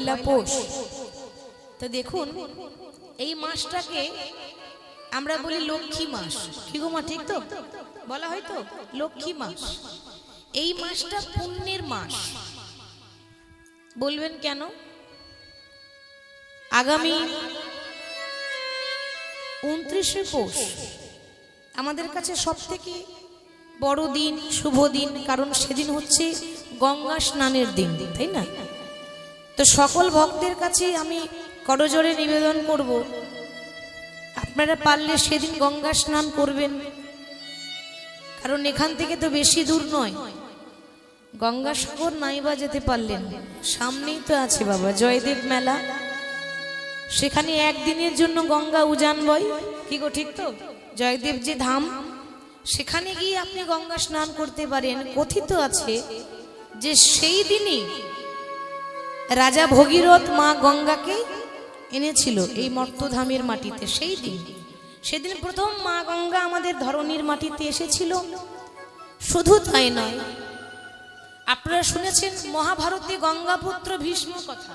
পয়লা পৌষ। তো দেখুন এই মাসটাকে আমরা বলি লক্ষ্মী মাস। কি গো মা, ঠিক তো বলা হয় তো? লক্ষ্মী মাস। এই মাসটা পুণ্যের মাস। বলবেন কেন? আগামী 29শে পৌষ আমাদের কাছে সবথেকে বড় দিন, শুভ দিন, কারণ সেদিন হচ্ছে গঙ্গা স্নানের দিন, তাই না? তো সকল ভক্তের কাছে আমি করজোড়ে নিবেদন করব, আপনারা পারলে সেদিন গঙ্গা স্নান করবেন, কারণ এখান থেকে তো বেশি দূর নয়। গঙ্গাসাগর নাইবা যেতে পারলেন, সামনেই তো আছে বাবা জয়দেব মেলা, সেখানে একদিনের জন্য গঙ্গা উজান বয়। কি গো, ঠিক তো? জয়দেব যে ধাম, সেখানে গিয়ে আপনি গঙ্গা স্নান করতে পারেন। কথিত আছে যে সেই দিনই রাজা ভগীরথ মা গঙ্গাকে এনেছিল এই মর্তধামের মাটিতে। সেই দিন, সেদিন প্রথম মা গঙ্গা আমাদের ধরণীর মাটিতে এসেছিল। শুধু তাই নয়, আপনারা শুনেছেন মহাভারতে গঙ্গাপুত্র ভীষ্ম কথা।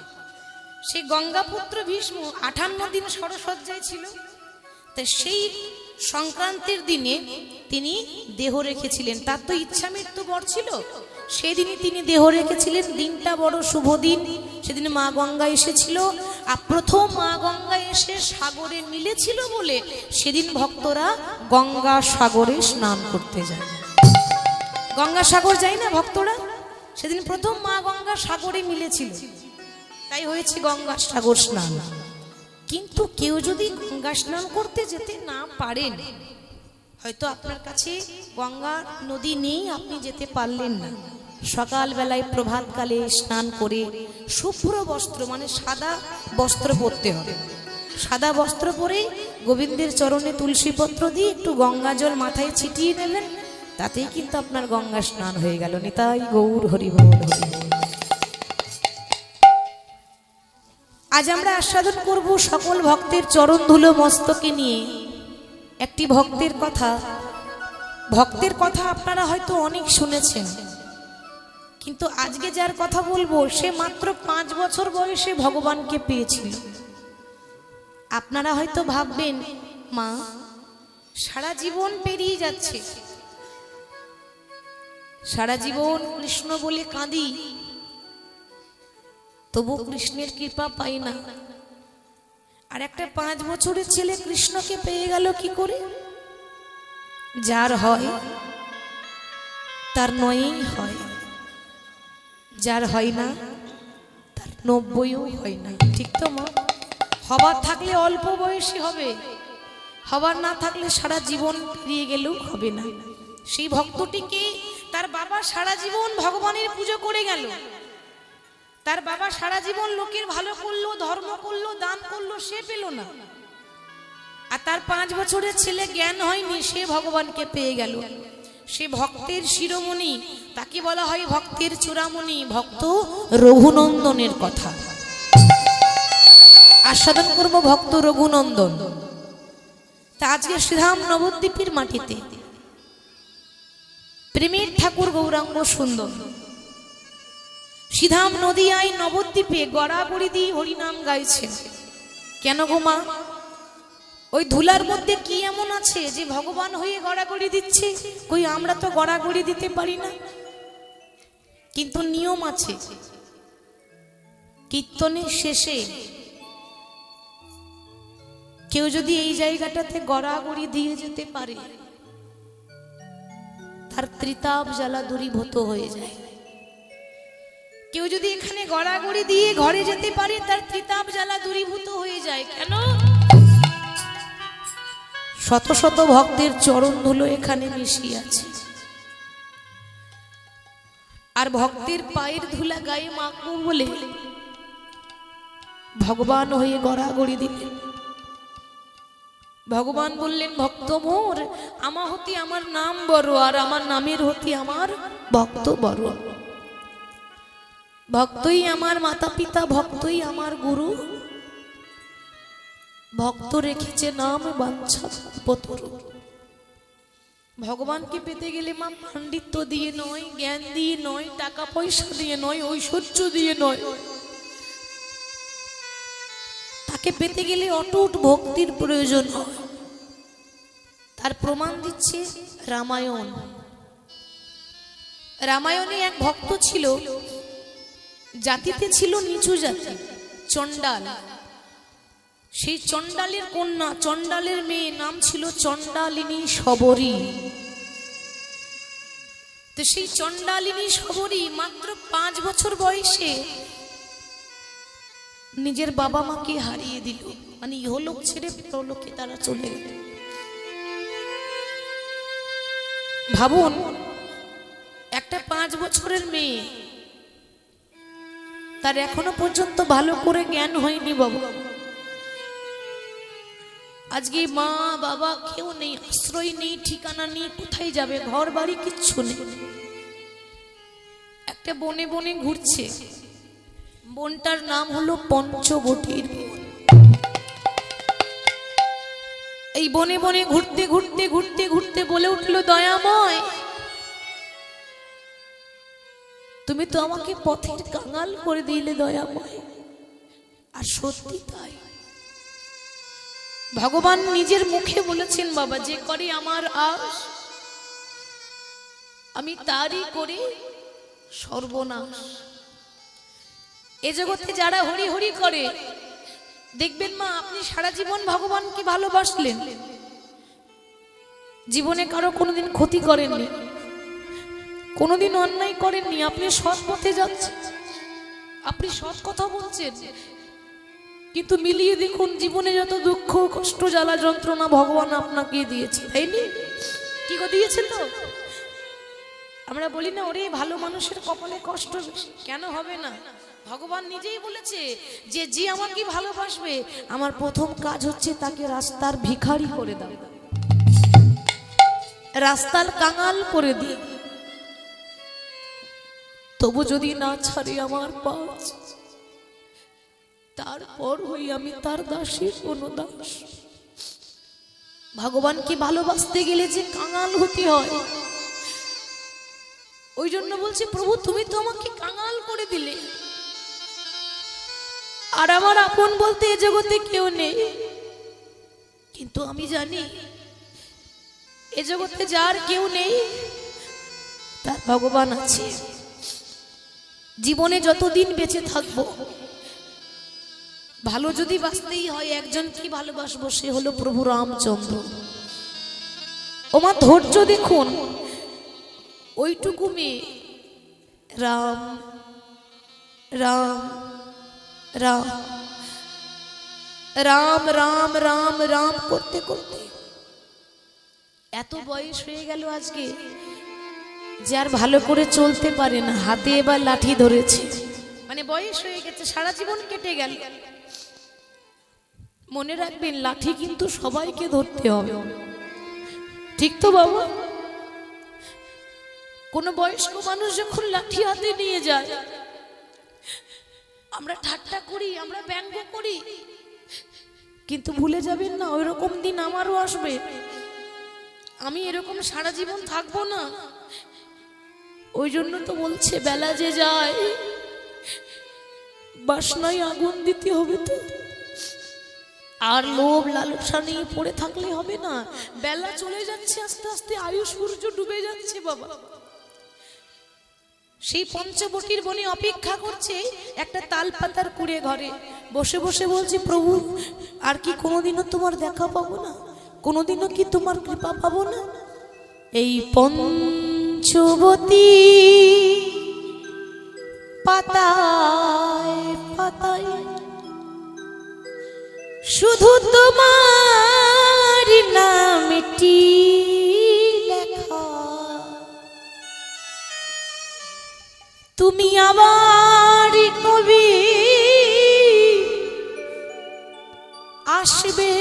সেই গঙ্গাপুত্র ভীষ্ম 58 দিন সরসজ্জায় ছিল। তাই সেই সংক্রান্তির দিনে তিনি দেহ রেখেছিলেন। তার তো ইচ্ছা মৃত্যু বর ছিল, সেদিনই তিনি দেহ রেখেছিলেন। দিনটা বড় শুভ দিন। সেদিন মা গঙ্গা এসেছিল, আর প্রথম মা গঙ্গা এসে সাগরে মিলেছিল বলে সেদিন ভক্তরা গঙ্গা সাগরে স্নান করতে যায়। গঙ্গা সাগর যায় না ভক্তরা? সেদিন প্রথম মা গঙ্গা সাগরে মিলেছিল, তাই হয়েছে গঙ্গা সাগর স্নান। কিন্তু কেউ যদি গঙ্গা স্নান করতে যেতে না পারেন, হয়তো আপনার কাছে গঙ্গা নদী নেই, আপনি যেতে পারলেন না, সকালবেলায় প্রভাতকালে স্নান করে শুভ্র বস্ত্র মানে সাদা বস্ত্র পরতে হবে। সাদা বস্ত্র পরে গোবিন্দের চরণে তুলসীপত্র দিয়ে একটু গঙ্গা জল মাথায় ছিটিয়ে নেবেন, তাতেই কিন্তু আপনার গঙ্গা স্নান হয়ে গেল। নিতাই গৌর হরি বল হরি বল। আজ আমরা আস্বাদন করব সকল ভক্তের চরণ ধুলো মস্তকে নিয়ে একটি ভক্তের কথা। ভক্তের কথা আপনারা হয়তো অনেক শুনেছেন, কিন্তু আজকে যার কথা বলবো সে মাত্র 5 বছর বয়সে ভগবানকে পেয়েছিল। আপনারা হয়তো ভাববেন, মা সারা জীবন পেরিয়ে যাচ্ছে, সারা জীবন কৃষ্ণ বলে কাঁদি, তবু কৃষ্ণের কৃপা পাই না। আর একটা 5 বছরের ছেলে কৃষ্ণকে পেয়ে গেল কি করে? যার হয় তার 9ই হয়, যার হয় না তার 90ও হয় না। ঠিক তো মা? হবার থাকলে অল্প বয়সী হবে, হবার না থাকলে সারা জীবন পেরিয়ে গেলেও হবে না। সেই ভক্তটিকে তার বাবা সারা জীবন ভগবানের পুজো করে গেল, তার বাবা সারা জীবন লোকের ভালো করলো, ধর্ম করলো, দান করলো, সে পেল না। আর তার 5 বছরের ছেলে জ্ঞান হয়নি, সে ভগবানকে পেয়ে গেল। সে ভক্তের শিরোমণি, তাকে বলা হয় ভক্তের চূড়ামণি, ভক্ত রঘুনন্দনের কথা আস্বাদন করব। ভক্ত রঘুনন্দন। তা আজকে শ্রীধাম নবদ্বীপের মাটিতে প্রেমের ঠাকুর গৌরাঙ্গ সুন্দর শ্রীধাম নদিয়ায় নবদ্বীপে গড়াগড়ি দিয়ে হরিনাম গাইছেন। কেন গো মা? ওই ধুলার মধ্যে কি এমন আছে যে ভগবান হয়ে গড়াগড়ি দিচ্ছে? কই আমরা তো গড়াগড়ি দিতে পারি না, কিন্তু নিয়ম আছে। কীর্তনের শেষে কেউ যদি এই জায়গাটাতে গড়াগড়ি দিয়ে যেতে পারে, তার ত্রিতাপ জ্বালা দূরীভূত হয়ে যায়। কেউ যদি এখানে গড়াগড়ি দিয়ে ঘরে যেতে পারে, তার ত্রিতাপ জ্বালা দূরীভূত হয়ে যায়। কেন? শত শত ভক্তের চরণ ধুলো এখানে মিশিয়ে আছে, আর ভক্তের পায়ের ধুলা গায়ে মাখবো বলে ভগবান হয়ে গড়াগড়ি দিলেন। ভগবান বললেন, ভক্ত মোর, আমার হতি আমার নাম বড়, আর আমার নামের হতি আমার ভক্ত বড়। ভক্তই আমার মাতা পিতা, ভক্তই আমার গুরু, ভক্ত রেখেছে নাম বাঞ্ছা পতরু। ভগবানকে পেতে গেলে মা পাণ্ডিত্য দিয়ে নয়, জ্ঞান দিয়ে নয়, টাকা পয়সা দিয়ে নয়, ঐশ্বর্য দিয়ে নয়, তাকে পেতে গেলে অটুট ভক্তির প্রয়োজন হয়। তার প্রমাণ দিচ্ছে রামায়ণ। রামায়ণে এক ভক্ত ছিল, জাতিতে ছিল নিচু জাতি, চণ্ডাল। সেই চণ্ডালের কন্যা, চণ্ডালের মেয়ে নাম ছিল চণ্ডালিনী শবরী। তো সেই চণ্ডালিনী শবরী মাত্র 5 বছর বয়সে নিজের বাবা মাকে হারিয়ে দিল, মানে ইহলোক ছেড়ে পরলোকে তারা চলে গেল। ভাবুন, একটা 5 বছরের মেয়ে, তার এখনো পর্যন্ত ভালো করে জ্ঞান হয়নি বাবা। আজকে মা বাবা কেউ নেই, আশ্রয় নেই, ঠিকানা নেই, কোথায় যাবে, ঘর বাড়ি কিচ্ছু নেই। একটা বনে বনে ঘুরছে, বনটার নাম হলো পঞ্চবটির বন। এই বনে বনে ঘুরতে ঘুরতে ঘুরতে ঘুরতে বলে উঠলো, দয়াময়, তুমি তো আমাকে পথের কাঙাল করে দিলে দয়াময়। আর সত্যি তাই, ভগবান নিজের মুখে বলেছেন, বাবা যে করে আমার আশ আমি তারই করে সর্বনাশ। এ জগতে যারা হরি হরি করে, দেখবেন মা, আপনি সারা জীবন ভগবানকে ভালোবাসলেন, জীবনে কারো কোনোদিন ক্ষতি করেননি, কোনোদিন অন্যায় করেননি, আপনি সৎ পথে যাচ্ছেন, আপনি সৎ কথা বলছেন, কিন্তু মিলিয়ে দেখুন জীবনে যত দুঃখ কষ্ট জ্বালা যন্ত্রণা ভগবান আপনাকে দিয়েছে, তাই নি? কি গো, দিয়েছে তো? আমরা বলি না, ওরে ভালো মানুষের কপালে কষ্ট বেশি। কেন হবে না? ভগবান নিজেই বলেছে যে যে আমাকে ভালোবাসবে, আমার প্রথম কাজ হচ্ছে তাকে রাস্তার ভিখারি করে দাও, রাস্তার কাঙাল করে দিই। তবু যদি না ছাড়ে আমার পাঁচ, তারপর হই আমি তার দাসের কোনো দাস। ভগবানকে ভালোবাসতে গেলে যে কাঙাল হতে হয়, ওই জন্য বলছি, প্রভু তুমি তো আমাকে কাঙাল করে দিলে, আর আমার আপন বলতে এ জগতে কেউ নেই। কিন্তু আমি জানি এ জগতে যার কেউ নেই, তার ভগবান আছে। জীবনে যতদিন বেঁচে থাকবো, ভালো যদি বাঁচতেই হয়, একজন কি ভালোবাসবো, সে হলো প্রভু রামচন্দ্র। ওমা ধৈর্য দেখুন, ওইটুকু মেয়ে রাম রাম রাম রাম রাম রাম রাম করতে করতে এত বয়স হয়ে গেল আজকে, যার ভালো করে চলতে পারে না, হাতে এবার লাঠি ধরেছে, মানে বয়স হয়ে গেছে, সারা জীবন কেটে গেল। মনে রাখবেন, লাঠি কিন্তু সবাইকে ধরতে হবে, ঠিক তো বাবা? কোন বয়স্ক মানুষ যখন লাঠি হাতে নিয়ে যায়, আমরা ঠাট্টা করি, আমরা ব্যঙ্গ করি, কিন্তু ভুলে যাবেন না, ওই রকম দিন আমারও আসবে। আমি এরকম সারা জীবন থাকবো না। ওই জন্য তো বলছে, বেলা যে যায় বাসনায় আগুন দিতে হবে তো, আর লোভ লালসা নিয়ে পড়ে থাকলে হবে না। বেলা চলে যাচ্ছে আস্তে আস্তে, আয়ু সূর্য ডুবে যাচ্ছে বাবা। সেই পঞ্চবটির বনে অপেক্ষা করছে একটা তাল পাতার কুড়ে ঘরে, বসে বসে বলছে, প্রভু আর কি কোনোদিনও তোমার দেখা পাবো না? কোনোদিনও কি তোমার কৃপা পাবো না? এই পঞ্চবতী পাতায় পাতায় শুধু তোমার নামটি লেখা, তুমি আবার কবি আসবে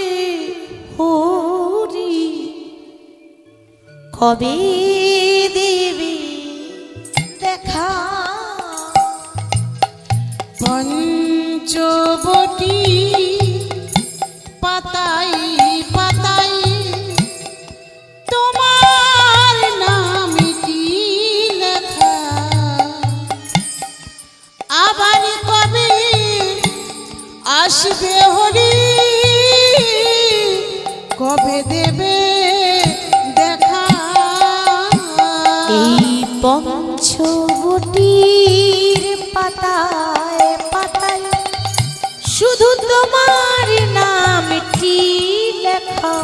হরি, কবে দেবে দেখা? পঞ্চবটি পাতাই পাতাই তোমার নামটি লেখা, আবার কবে আসবে হরি, কবে দেবে দেখা এই পঞ্চবটির পাতায় পাতায় শুধু তোমার নামটি লেখা।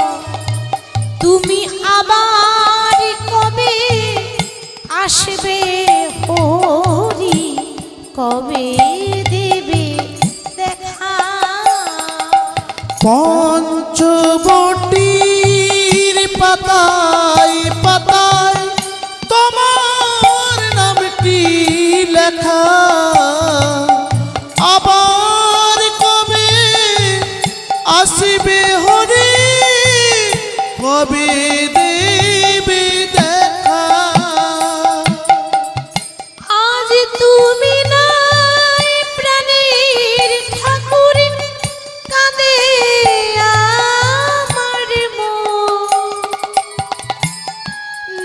তুমি আবার কবে আসবে হরি, কবে দেবে দেখা। পঞ্চবটির পাতায় পাতায় তোমার নামটি লেখা, আবার কবে আসিবে হরি, কবে দেবে দেখা। আজ তুমি নাই প্রাণের ঠাকুর, কাঁদে আমার মন।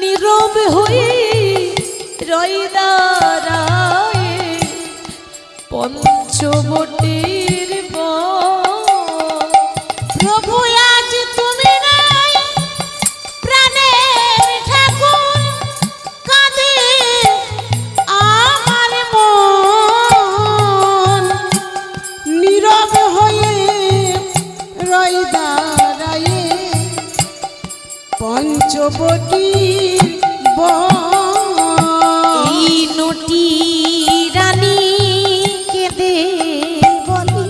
নীরব হয়ে রই দাঁড়ায়ে পঞ্চবটির বন। প্রভু আজ তুমি নাই প্রাণের ঠাকুর, কাঁদে আমার মন। নীরব হয়ে রই দাঁড়ায়ে পঞ্চবটির বন। এই নটি রানী কেঁদে বলি,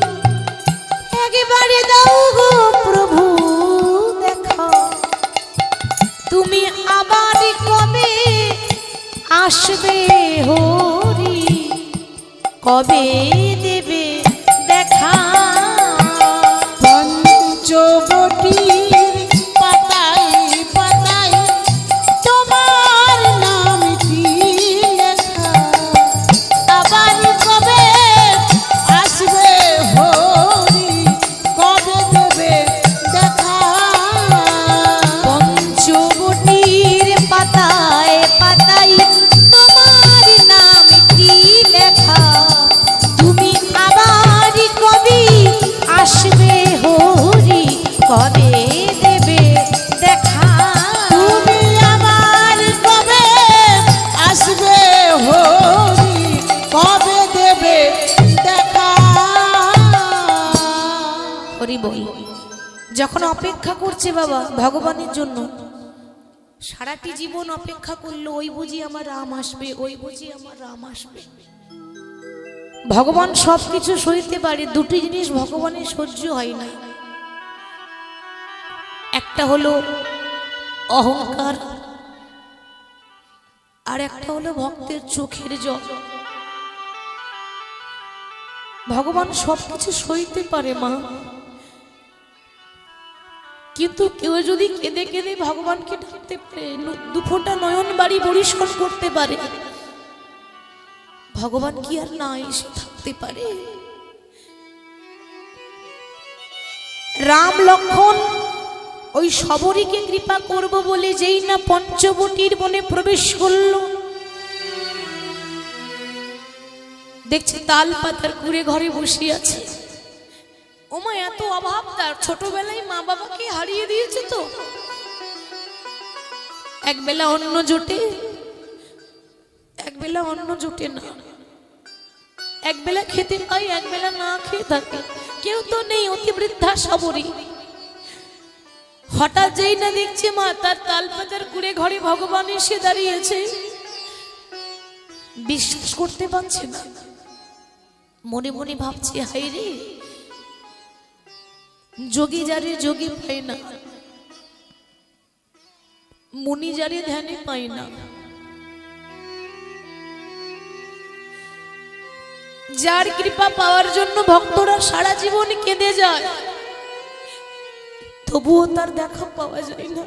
একবারে দাও গো প্রভু দেখা। তুমি আবার কবে আসবে হরি, কবে দেবে দেখা। পঞ্চবটির পাতায় পাতায় তোমার নামটি লেখা, আবার কবে আসবে হরি, কবে দেবে দেখা। পঞ্চবটির পাতায় পাতায় তোমার নামটি লেখা। তুমি আবার কবে আসবে হরি, কবে দেবে দেখা। তুমি আবার কবে আসবে হরি, কবে দেবে দেখা। হরি বল। যখন অপেক্ষা করছে বাবা ভগবানের জন্য, সারাটি জীবন অপেক্ষা করলো, ওই বুঝি আমার রাম আসবে, ওই বুঝি আমার রাম আসবে। ভগবান সবকিছু সইতে পারে, দুটি জিনিস ভগবানের সহ্য হয় না। একটা হলো অহংকার, আর একটা হলো ভক্তের চোখের জল। ভগবান সবকিছু সইতে পারে মা, কিন্তু কেউ যদি কেঁদে কেঁদে ভগবানকে ডাকতে পারে, দুফোঁটা নয়ন বাড়ি পরিষ্কার করতে পারে, ভগবান কি আর না এসে থাকতে পারে? রাম লক্ষ্মণ ওই শবরীকে কৃপা করব বলে যেই না পঞ্চবটির বনে প্রবেশ করলো, দেখছে তাল পাতার কুড়ে ঘরে বসে আছে। ওমা এত অভাব তার, ছোটবেলায় মা বাবাকে হারিয়ে দিয়েছে তো, একবেলা অন্ন জোটে, একবেলা অন্ন জোটে না, একবেলা খেতে পাই, একবেলা না খেয়ে থাকে, কেউ তো নেই, অতি বৃদ্ধা শবরী। হঠাৎ যেই না দেখছে মা তার তাল পাতার কুড়ে ঘরে ভগবান এসে দাঁড়িয়েছে, বিশ্বাস করতে পারছে না। মনে মনে ভাবছে, হায় রে, যোগী যারে যোগী পায় না, মুনি যারে ধ্যানে পায় না, যার কৃপা পাওয়ার জন্য ভক্তরা সারা জীবন কেঁদে যায়, তবুও তার দেখা পাওয়া যায় না।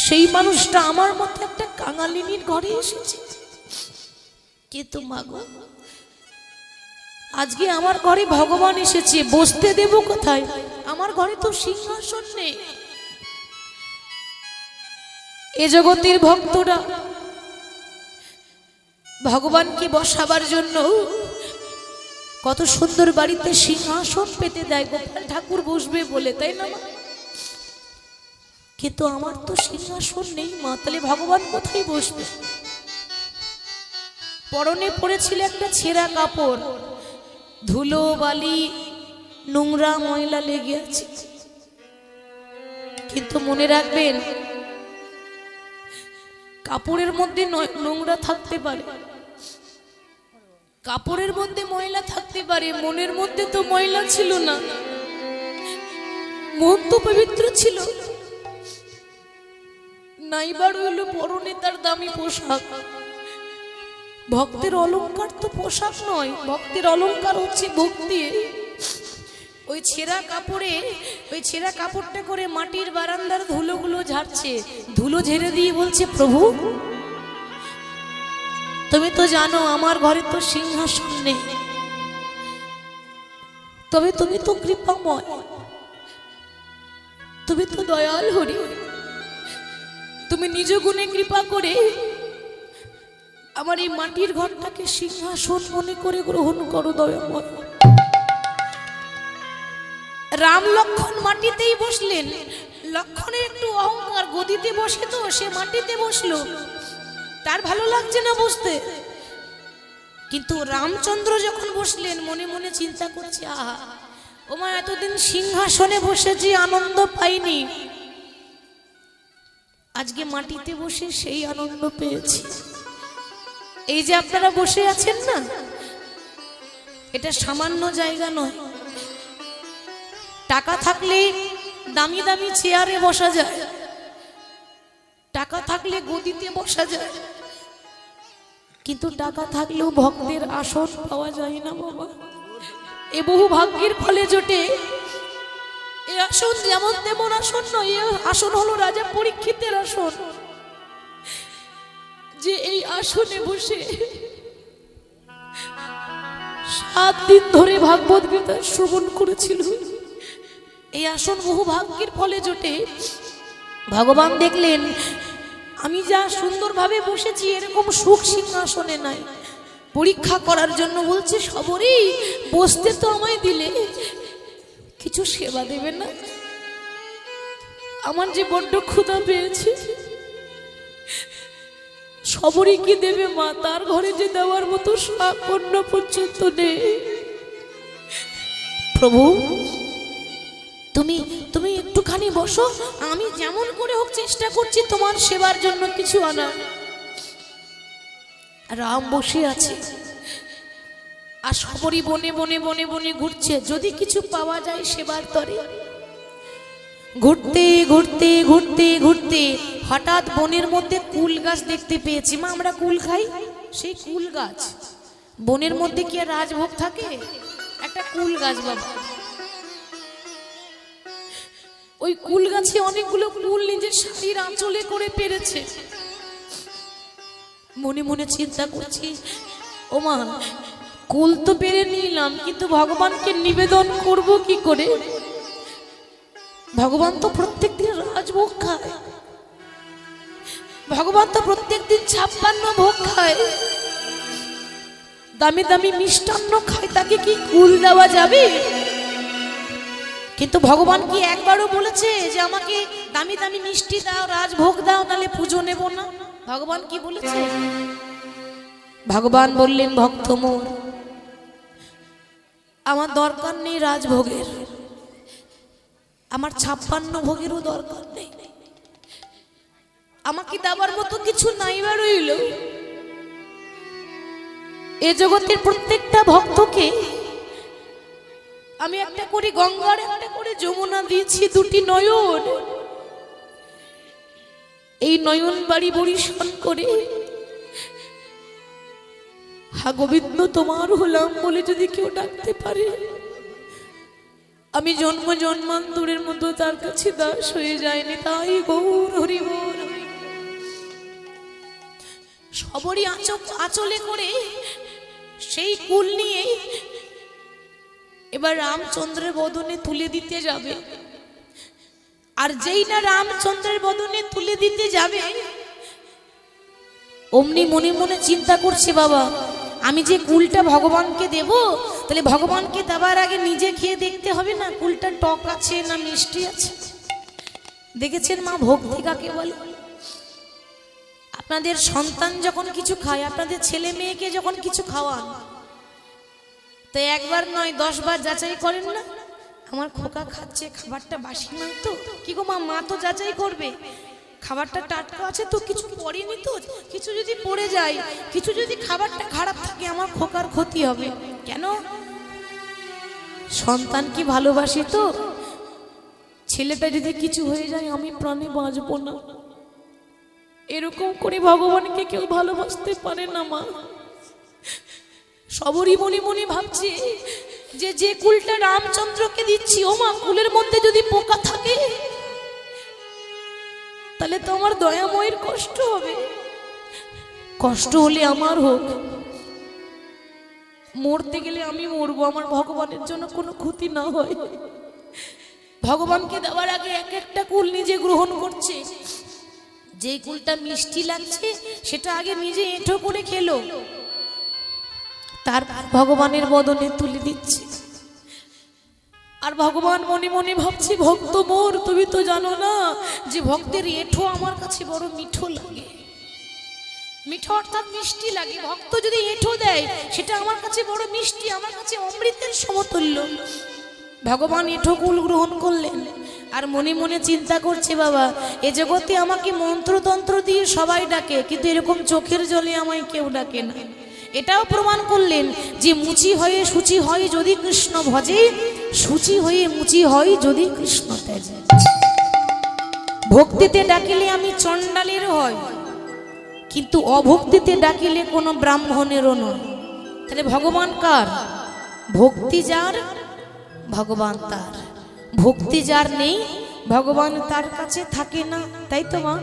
সেই মানুষটা আমার মতো একটা কাঙালিনীর ঘরে এসেছে, কিন্তু মাগো আজকে আমার ঘরে ভগবান এসেছে, বসতে দেব কোথায়? আমার ঘরে তো সিংহাসন নেই। এ জগতের ভক্তরা ভগবানকে বসাবার জন্য কত সুন্দর বাড়িতে সিংহাসন পেতে দেয় গোপাল ঠাকুর বসবে বলে, তাই না মা? কিন্তু আমার তো সিংহাসন নেই মা, তাহলে ভগবান কোথায় বসবে? পরনে পড়েছিল একটা ছেঁড়া কাপড়, ধুলো বালি নোংরা ময়লা লেগে আছে। কিন্তু মনে রাখবেন, কাপড়ের মধ্যে নোংরা থাকতে পারে, কাপড়ের মধ্যে ময়লা থাকতে পারে, মনের মধ্যে তো ময়লা ছিল না, মন তো পবিত্র ছিল। নাইবার হইল পরনে তার দামি পোশাক। ভক্তের অলংকার তো পোশাক নয়, ভক্তের অলংকার হচ্ছে ভক্তি। ওই ছেঁড়া কাপড়ে, ওই ছেঁড়া কাপড়টা করে মাটির বারান্দার ধুলোগুলো ঝাড়ছে, ধুলো ঝেড়ে দিয়ে বলছে, প্রভু তুমি তো জানো আমার ঘরে তো সিংহাসন নেই, তবে তুমি তো কৃপাময়, তুমি তো দয়াল হরি, তুমি নিজ গুণে কৃপা করে আমার এই মাটির ঘরটাকে সিংহাসন মনে করে গ্রহণ করো দয়াময়। রাম লক্ষণ মাটিতেই বসলেন। লক্ষণের একটু অহংকার, গদিতে বসে তো সে মাটিতে বসলো, তার ভালো লাগছে না বসতে। কিন্তু রামচন্দ্র যখন বসলেন মনে মনে চিন্তা করছে, আহা ওমা এতদিন সিংহাসনে বসেছি আনন্দ পাইনি, আজকে মাটিতে বসে সেই আনন্দ পেয়েছি। এই যে আপনারা বসে আছেন না, এটা সামান্য জায়গা নয়। টাকা থাকলে দামি দামি চেয়ারে বসা যায়, টাকা থাকলে গদিতে বসা যায়, কিন্তু টাকা থাকলেও ভক্তের আসন পাওয়া যায় না বাবা। এ বহু ভাগ্যের ফলে জোটে। এই আসন যেমন তেমন আসন নয়, এই আসন হলো রাজা পরীক্ষিতের আসন, যে এই আসনে বসে 7 দিন ধরে ভাগবত গীতা শ্রবণ করেছিল। এই আসন বহু ভাগ্যের ফলে জোটে। ভগবান দেখলেন আমি যা সুন্দরভাবে বসেছি এরকম সুখ সিংহাসনে নাই। পরীক্ষা করার জন্য বলছে, সবরই বসতে তো আমায় দিলে, কিছু সেবা দেবে না? আমার যে বড্ড ক্ষুধা পেয়েছে, সবরই কি দেবে মা? তার ঘরে যে দেওয়ার মতো শাক অন্য পর্যন্ত নেই। প্রভু তুমি তুমি একটুখানি বসো, আমি যেমন করে হোক চেষ্টা করছি তোমার সেবার জন্য কিছু আনা। রাম বসে আছে আর সবরই বনে বনে বনে বনে ঘুরছে, যদি কিছু পাওয়া যায় সেবার তরে। ঘুরতে ঘুরতে ঘুরতে ঘুরতে হঠাৎ বনের মধ্যে কুল গাছ দেখতে পেয়েছি। মা আমরা কুল খাই, সেই কুল গাছ। বনের মধ্যে কি আর রাজভোগ থাকে? একটা কুল গাছ বাবা। ওই কুল গাছে অনেকগুলো কুল নিজের শাড়ির আঁচলে করে পেরেছে। মনে মনে চিন্তা করছি, ও মা কুল তো পেরে নিলাম, কিন্তু ভগবানকে নিবেদন করব কি করে? ভগবান তো প্রত্যেকদিন রাজভোগ খায়, ভগবান তো প্রত্যেকদিন 56 ভোগ খায়, দামি দামি মিষ্টান্ন খায়, তাকে কি কুল দেওয়া যাবে? কিন্তু ভগবান কি একবারও বলেছে যে আমাকে দামি দামি মিষ্টি দাও, রাজভোগ দাও, নালে পুজো নেব না? ভগবান কি বলেছে? ভগবান বললেন, ভক্ত মোর আমার দরকার নেই রাজভোগের, আমার 56 ভোগেরও দরকার নেই, আমাকে দেওয়ার মতো কিছু নাই বা রইল। এ জগতের প্রত্যেকটা ভক্তকে আমি একটা করে গঙ্গার একটা করে যমুনা দিয়েছি, 2টি নয়ন। এই নয়ন বাড়ি বরিশন করে হা গোবিন্দ তোমার হলাম বলে যদি কেউ ডাকতে পারে, আমি জন্ম জন্মান্তরের মতো তার কাছে দাস হয়ে যায়নি। তাই গৌর হরি বল। সবরই আঁচলে করে সেই কুল নিয়ে এবার রামচন্দ্রের বদনে তুলে দিতে যাবে। আর যেই না রামচন্দ্রের বদনে তুলে দিতে যাবে, অমনি মনে মনে চিন্তা করছে, বাবা আমি যে কুলটা ভগবানকে দেব, তাহলে ভগবানকে দেওয়ার আগে নিজে খেয়ে দেখতে হবে না কুলটা টক আছে না মিষ্টি আছে। দেখেছেন মা ভক্তি কাকে বলে? আপনাদের সন্তান যখন কিছু খায়, আপনাদের ছেলে মেয়েকে যখন কিছু খাওয়ান, তো একবার নয় 10 বার যাচাই করেন না? আমার খোকা খাচ্ছে, খাবারটা বাসি নয় তো? কি গো মা, মা তো যাচাই করবে খাবারটা টাটকা আছে তো, কিছু পড়েনি তো, কিছু যদি পড়ে যায়, কিছু যদি খাবারটা খারাপ থাকে আমার খোকার ক্ষতি হবে। কেন? সন্তান কি ভালোবাসি তো? ছেলেটা যদি কিছু হয়ে যায় আমি প্রাণে বাঁচবো না, এরকম করে ভগবানকে কেউ ভালোবাসতে পারে না মা। সবরই মনে মনে ভাবছে যে যে কুলটা রামচন্দ্রকে দিচ্ছি, ও মা কুলের মধ্যে যদি পোকা থাকে তাহলে তো আমার দয়াময়ের কষ্ট হবে। কষ্ট হলে আমার হোক, মরতে গেলে আমি মরবো, আমার ভগবানের জন্য কোনো ক্ষতি না হয়। ভগবানকে দেওয়ার আগে এক একটা কুল নিজে গ্রহণ করছে। যে কুলটা মিষ্টি লাগছে সেটা আগে নিজে এঁঠো করে খেলো, তারপর ভগবানের বদনে তুলে দিচ্ছে। আর ভগবান মনে মনে ভাবছি, ভক্ত মোর তুমি তো জানো না যে ভক্তের এঁঠো আমার কাছে বড় মিঠো লাগে। মিঠো অর্থাৎ মিষ্টি লাগে। ভক্ত যদি এঁঠো দেয় সেটা আমার কাছে বড় মিষ্টি, আমার কাছে অমৃতের সমতুল্য। ভগবান এঁঠো কুল গ্রহণ করলেন আর মনে মনে চিন্তা করছে, বাবা এ জগতে আমাকে মন্ত্রতন্ত্র দিয়ে সবাই ডাকে, কিন্তু এরকম চোখের জলে আমায় কেউ ডাকে না। এটাও প্রমাণ করলেন যে মুচি হয়ে সূচি হয় যদি কৃষ্ণ ভজে, সূচি হয়ে মুচি হয় যদি কৃষ্ণ ত্যাজে। ভক্তিতে ডাকিলে আমি চণ্ডালের হয়, কিন্তু অভক্তিতে ডাকিলে কোনো ব্রাহ্মণেরও নয়। তাহলে ভগবান কার? ভক্তি যার ভগবান তার, ভক্তি যার নেই ভগবান তার কাছে থাকে না, তাই তো মা?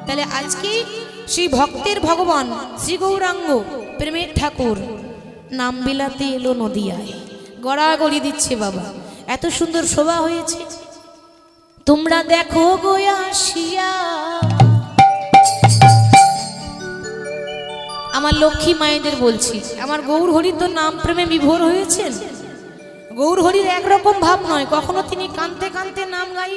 তাহলে আজকে সেই ভক্তের ভগবান শ্রী গৌরাঙ্গ প্রেমের ঠাকুর নাম বিলাতে এলো নদিয়ায়, গড়াগড়ি দিচ্ছে বাবা। এত সুন্দর শোভা হয়েছে, তোমরা দেখো গো আসিয়া। আমার লক্ষ্মী মায়েদের বলছি, আমার গৌর হরি তো নাম প্রেমে বিভোর হয়েছেন। গৌর হরির একরকম ভাব নয়, কখনো তিনি কানতে কানতে নাম গাই,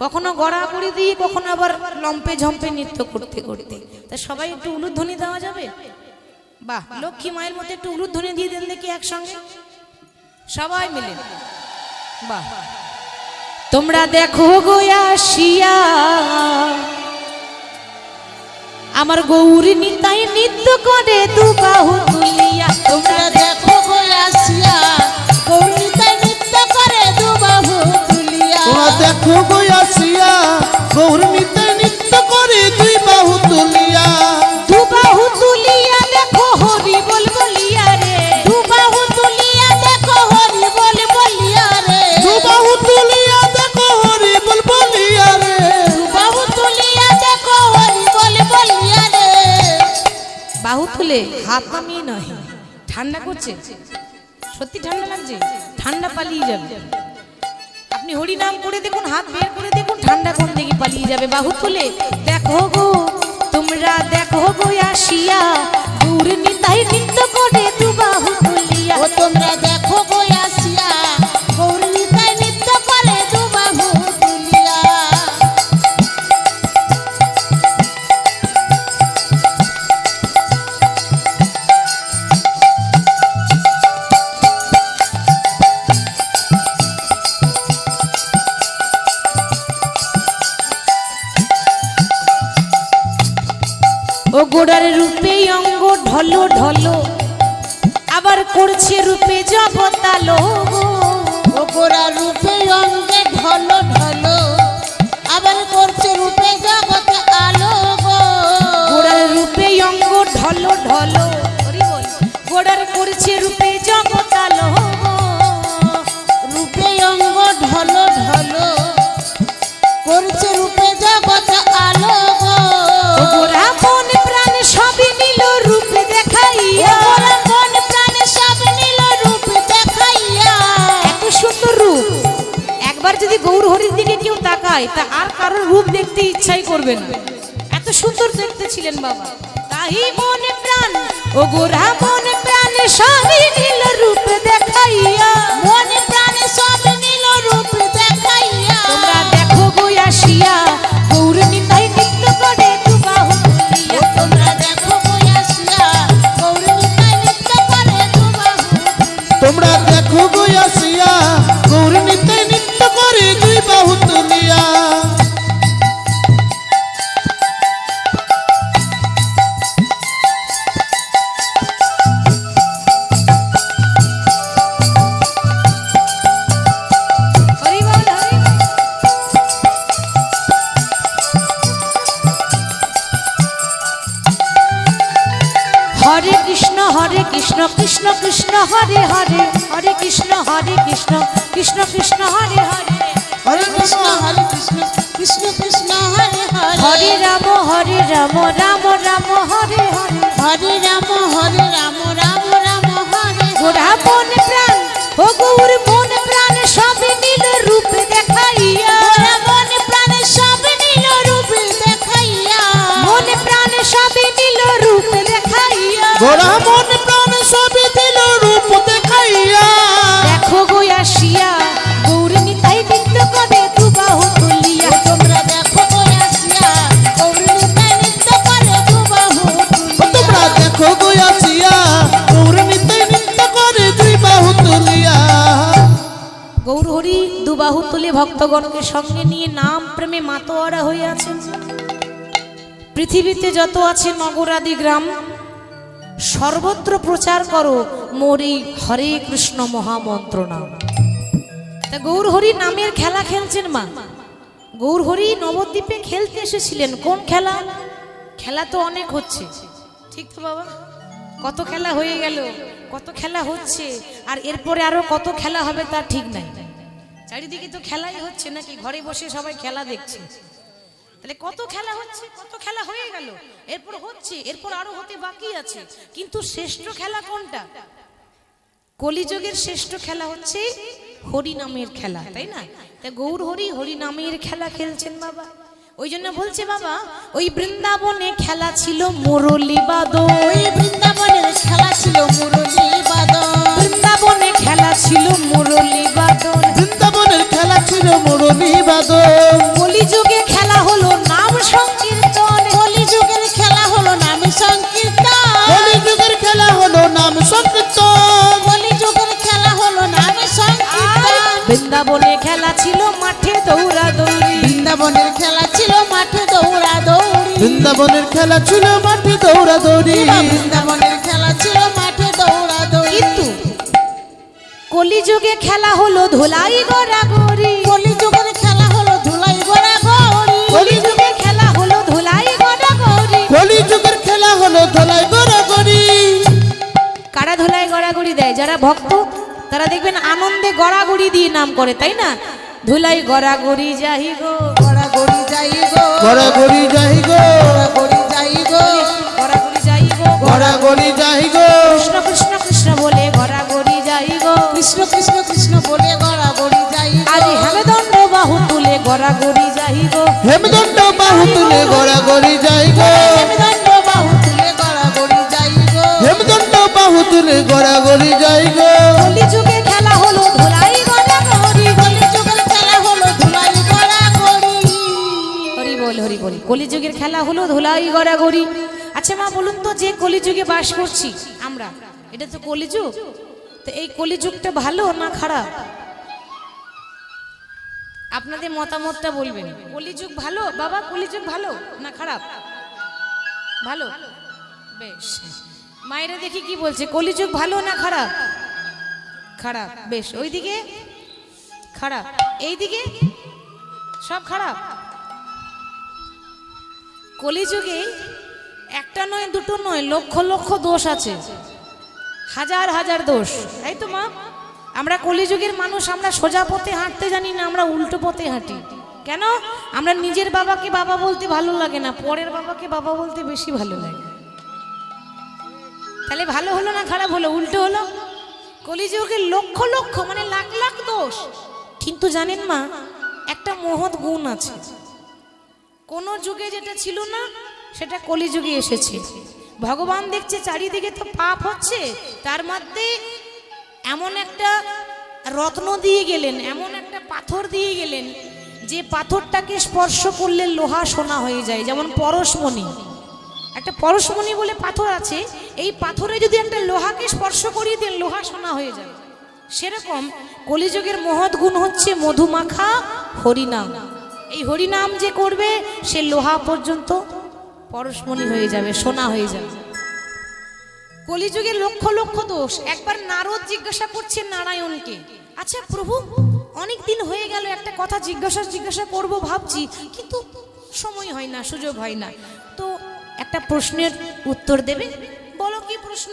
কখনো গড়াগড়ি দিয়ে, কখনো আবার লম্পে ঝম্পে নৃত্য করতে করতে। তা সবাই একটু উলুধ্বনি দেওয়া যাবে? বাহ, লক্ষ্মী মায়ের মধ্যে একটু উলুধ্বনি দিয়ে দেন দেখি একসঙ্গে সবাই মিলে। বাহ, তোমরা দেখো গো আসিয়া আমার গৌরী নিতাই নৃত্য করে দু বাহু তুলিয়া। তোমরা দেখো গো আসিয়া গৌরীতাই নৃত্য করে দু বাহু তুলিয়া। তোমরা দেখো গো আসিয়া গৌরীতে নৃত্য করে দুই বাহু তুলিয়া। দু বাহু তুলিয়া দেখো হরি বল বলিয়া রে, দু বাহু তুলিয়া দেখো হরি বল বলিয়া রে। দু বাহু তুলিয়া দেখো হরি বল বলিয়া রে। দু বাহু তুলিয়া দেখো হরি বল বলিয়া রে। বাহু তুলে হাত নামিয়ে নয়, ঠান্ডা করছে, সত্যি ঠান্ডা লাগছে, ঠান্ডা পালিয়ে যাবে। আপনি হরি নাম করে দেখুন, হাত বের করে দেখুন, ঠান্ডা কোন দিকে পালিয়ে যাবে। বাহু তুলে দেখো গো, তোমরা দেখো গো আসিয়া গৌর নিতাই নৃত্য করে দু বাহু তুলিয়া। ও তোমরা দেখো গো আসিয়া গৌরীতাই নৃত্য করে দু বাহু তুলিয়া। ও গোড়ার রূপে অঙ্গ ঢলো ঢলো, আবার করছে রূপে জবতালো। ও গোরা রূপে অঙ্গে ঢলো ঢলো, আবার করছে রূপে জগতে আলো গো। গোড়ার রূপে অঙ্গ ঢলো ঢলো, গোড়ার করছে রূপে জগতালো। রূপে অঙ্গ ঢলো ঢলো, করছে রূপে জগতে আলো গো। গোড়া মন প্রাণ সবই নিল রূপ দেখাইয়া। গোরা মন প্রাণ সব নিল রূপ দেখাইয়া। এত সুন্দর রূপ, একবার যদি গৌর হরির দিকে কেউ তাকায় তা আর কারোর রূপ দেখতে ইচ্ছাই করবে না, এত সুন্দর দেখতে ছিলেন বাবা। তাই মন প্রাণ ও গোরা মন প্রাণ সবই নীল রূপ দেখাইয়া, মন প্রাণে সব নীল রূপ দেখাইয়া। তোমরা দেখো গো আসিয়া গৌর নিতাই নৃত্য করে দুবাহু তুলিয়া। তোমরা দেখো গো আসিয়া গৌর নিতাই নৃত্য করে দুবাহু তুলিয়া। তোমরা দেখো গো আসিয়া গৌর নিতাই নৃত্য করে দুই বাহু তুলিয়া। হরি বল হরি বল। হরে কৃষ্ণ কৃষ্ণ কৃষ্ণ হরে হরে, হরে কৃষ্ণ কৃষ্ণ কৃষ্ণ হরে হরে, হরে কৃষ্ণ কৃষ্ণ কৃষ্ণ হরে হরে। হরে রাম রাম রাম হরে হরে। হরে রাম রাম রাম হরে গোরা মন প্রাণ ও গৌর মন প্রাণ সব নীল রূপ দেখাইয়া, গোরা মন প্রাণে সব নীল রূপ দেখাইয়া। মন প্রাণ সব নীল রূপ দেখাইয়া। গোরা মন প্রাণ সবই দিল রূপ দেখাইয়া। দেখো গো আসিয়া গৌর নিতাই নৃত্য করে দুবাহু তুলিয়া। তোমরা দেখো গো আসিয়া গৌর নিতাই নৃত্য করে দুবাহু তুলিয়া। তোমরা দেখো গো আসিয়া গৌর নিতাই নৃত্য করে দুই বাহু তুলিয়া। গৌর হরি দুবাহু তুলে ভক্তগণকে সঙ্গে নিয়ে নাম প্রেমে মাতোয়ারা হয়ে আছেন। পৃথিবীতে যত আছে নগরাদি গ্রাম সর্বত্র প্রচার করো মোর এই হরে কৃষ্ণ মহামন্ত্র নাম। তা গৌর হরি নামের খেলা খেলছেন মা। গৌর হরি নবদ্বীপে খেলতে এসেছিলেন। কোন খেলা? খেলা তো অনেক হচ্ছে, ঠিক তো বাবা? কত খেলা হয়ে গেল, কত খেলা হচ্ছে, আর এরপরে আরো কত খেলা হবে তার ঠিক নাই। চারিদিকে তো খেলাই হচ্ছে নাকি, ঘরে বসে সবাই খেলা দেখছে। তাহলে কত খেলা হচ্ছে, কত খেলা হয়ে গেল, এরপর হচ্ছে, এরপর আরো হতে বাকি আছে। কিন্তু শ্রেষ্ঠ খেলা কোনটা? কলিযুগের শ্রেষ্ঠ খেলা হচ্ছে হরি নামের খেলা, তাই না? তা গৌর হরি হরি নামের খেলা খেলছেন বাবা। ওই জন্য বলছে বাবা, ওই বৃন্দাবনে খেলা ছিল মুরলী বাদন। ওই বৃন্দাবনের খেলা ছিল মুরলী বাদন। বৃন্দাবনে খেলা ছিল মুরলী বাদন। বৃন্দাবনের খেলা ছিল মুরলী বাদন। কলিযুগে খেলা হলো নাম সংকীর্তন। কলিযুগের খেলা হলো নাম সংকীর্তন। কলিযুগের খেলা হলো নাম সংকীর্তন। কলিযুগের খেলা হলো নাম সংকীর্তন। বৃন্দাবনে খেলা ছিল মাঠে দৌড়া দৌড়ি। বৃন্দাবনের খেলা ছিল মাঠে দৌড়া দৌড়ি। বৃন্দাবনের খেলা ছিল মাঠে দৌড়া দৌড়ি। বৃন্দাবনের খেলা ছিল মাঠে দৌড়া দৌড়ি। কিন্তু কলিযুগে খেলা হলো ধুলাই গড়াগড়ি। কলিযুগের খেলা হলো ধুলাই গড়াগড়ি। কলিযুগে খেলা হলো ধুলাই গড়াগড়ি। কলিযুগের খেলা হলো ধলাই গড়াগড়ি। কারা ধুলাই গড়াগড়ি দেয়? যারা ভক্ত তারা দেখবেন আনন্দে গড়াগড়ি দিয়ে নাম করে, তাই না? ধুলাই গড়াগড়ি যাই গো, গড়াগড়ি যাই গো। গড়াগড়ি যাই গো। গড়াগড়ি যাই গো। গড়াগড়ি যাই গো। গড়াগড়ি যাই গো। কৃষ্ণ কৃষ্ণ কৃষ্ণ বলে গড়াগড়ি যাই গো। কৃষ্ণ কৃষ্ণ কৃষ্ণ বলে গড়াগড়ি যাই গো। আজ হেমদণ্ড বাহু তুলে গড়াগড়ি যাই গো। হেমদণ্ড বাহু তুলে গড়াগড়ি যাই গো। হেমদণ্ড বাহু তুলে গড়াগড়ি যাই গো। হেমদণ্ড বাহু তুলে গড়াগড়ি যাই গো। কলিযুগে খেলা হলো ধুলাই গড়াগড়ি। কলিযুগের খেলা হলো ধুলাই গড়াগড়ি। হরি বল হরি বল। কলিযুগের খেলা হলো ধুলাই গড়াগড়ি। আচ্ছা মা বলুন তো, যে কলিযুগে বাস করছি আমরা, এটা তো কলিযুগ, তো এই কলিযুগটা ভালো না খারাপ? আপনাদের মতামতটা বলবেন। কলিযুগ ভালো বাবা? কলিযুগ ভালো না খারাপ? ভালো, বেশ। মায়েরা দেখি কি বলছে, কলিযুগ ভালো না খারাপ? খারাপ, বেশ। ওইদিকে খারাপ, এইদিকে সব খারাপ। কলিযুগে একটা নয় দুটো নয়, লক্ষ লক্ষ দোষ আছে, হাজার হাজার দোষ, তাই তো মা? আমরা কলিযুগের মানুষ, আমরা সোজা পথে হাঁটতে জানি না, আমরা উল্টো পথে হাঁটি। কেন? আমরা নিজের বাবাকে বাবা বলতে ভালো লাগে না, পরের বাবাকে বাবা বলতে বেশি ভালো লাগে। তাহলে ভালো হলো না খারাপ হলো? উল্টো হলো। কলিযুগের লক্ষ লক্ষ মানে লাখ লাখ দোষ, কিন্তু জানেন মা, একটা মহৎ গুণ আছে। কোন যুগে যেটা ছিল না সেটা কলিযুগে এসেছে। ভগবান দেখছে চারিদিকে তো পাপ হচ্ছে, তার মধ্যে এমন একটা রত্ন দিয়ে গেলেন, এমন একটা পাথর দিয়ে গেলেন যে পাথরটাকে স্পর্শ করলে লোহা সোনা হয়ে যায়। যেমন পরশমণি, একটা পরশমণি বলে পাথর আছে, এই পাথরে যদি একটা লোহাকে স্পর্শ করিয়ে দেন লোহা সোনা হয়ে যায়। সেরকম কলিযুগের মহৎ গুণ হচ্ছে মধুমাখা হরিনাম। এই হরিনাম যে করবে সে লোহা পর্যন্ত পরশমণি হয়ে যাবে, সোনা হয়ে যাবে। কলিযুগের লক্ষ লক্ষ দোষ। একবার নারদ জিজ্ঞাসা করছেন নারায়ণকে, আচ্ছা প্রভু, অনেক দিন হয়ে গেল একটা কথা জিজ্ঞাসা করব ভাবছি, কিন্তু সময় হয় না, সুযোগ হয় না, তো একটা প্রশ্নের উত্তর দেবে? বলো কি প্রশ্ন?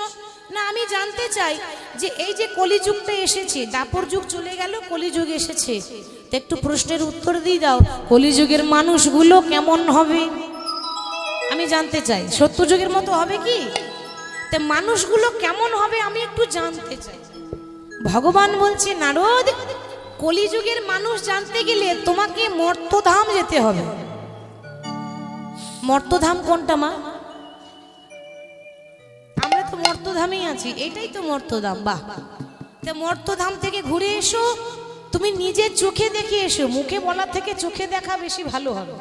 না, আমি জানতে চাই যে এই যে কলিযুগটা এসেছে, দাপর যুগ চলে গেল, কলিযুগ এসেছে, তো একটু প্রশ্নের উত্তর দিয়ে দাও, কলিযুগের মানুষগুলো কেমন হবে আমি জানতে চাই। সত্যযুগের মতো হবে কি? তে মানুষগুলো কেমন হবে আমি একটু জানতে চাই। ভগবান বলছে, নারদ, কলিযুগের মানুষ জানতে গেলে তোমাকে মর্তধাম যেতে হবে। মর্তধাম কোনটা মা? আমরা তো মর্তধামেই আছি, এটাই তো মর্তধাম। বাহ, তে মর্তধাম থেকে ঘুরে এসো, তুমি নিজের চোখে দেখে এসো, মুখে বলার থেকে চোখে দেখা বেশি ভালো হবে।